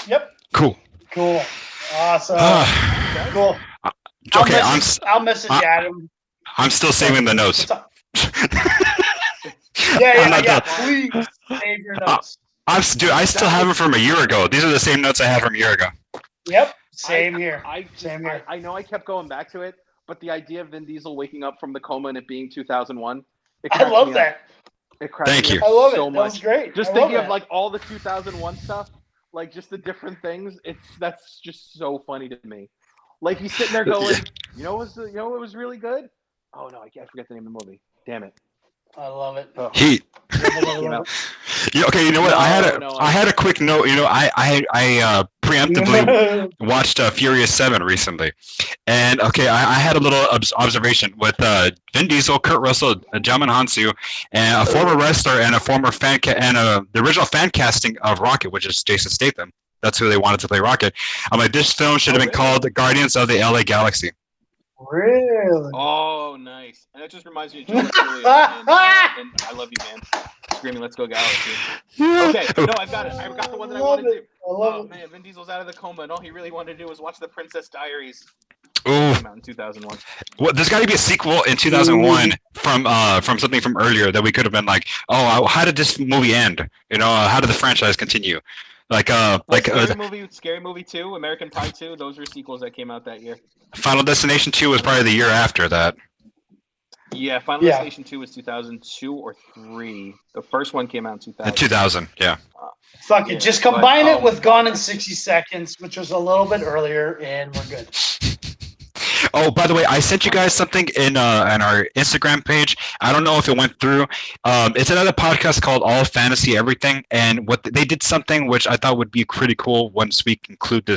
A: Yep,
D: Cool.
A: cool. Awesome. Cool.
D: Okay,
A: I'll message Adam.
D: I'm still saving the notes.
A: What's up? Yeah.
D: done.
A: Please save your notes.
D: Dude, I still have them from a year ago. These are the same notes I had from a year ago.
A: Yep, same here.
C: Same here. I know I kept going back to it, but the idea of Vin Diesel waking up from the coma and it being 2001,
A: I love that.
C: It cracked
D: Thank
C: me
D: you.
C: up
A: I love
C: so
A: it.
C: much.
A: That was great.
C: Just
A: I love
C: thinking of
A: that.
C: like all the 2001 stuff, like just the different things. That's just so funny to me. Like he's sitting there going, you know what was really good? Oh no, I forget the name of the movie. Damn it.
A: I love it.
C: Oh,
D: Heat.
C: came out.
D: Yeah, okay, you know what? I had a quick note. You know, I preemptively watched Furious 7 recently, and okay, I had a little observation with Vin Diesel, Kurt Russell, Djimon Hounsou, and a former wrestler and a former the original fan casting of Rocket, which is Jason Statham. That's who they wanted to play Rocket. I'm like, this film should have been called Guardians of the LA Galaxy.
A: Really?
C: Oh, nice. And that just reminds me of Julius and I love you, man. Screaming, let's go Galaxy. Okay, no, I've got it. I've got the one that I wanted to do. Oh, man, Vin Diesel's out of the coma, and all he really wanted to do was watch The Princess Diaries.
D: Ooh.
C: Came out in 2001.
D: Well, there's got to be a sequel in 2001 from something from earlier that we could have been like, oh, how did this movie end? You know, how did the franchise continue?
C: Scary Movie 2, American Pie 2. Those were sequels that came out that year.
D: Final Destination 2 was probably the year after that.
C: Yeah, Final Destination 2 was 2002 or 3. The first one came out in 2000.
D: 2000, yeah.
A: Fuck it. Just combine it with Gone in 60 Seconds, which was a little bit earlier, and we're good.
D: Oh, by the way, I sent you guys something in our Instagram page. I don't know if it went through. It's another podcast called All Fantasy Everything, and they did something which I thought would be pretty cool once we conclude this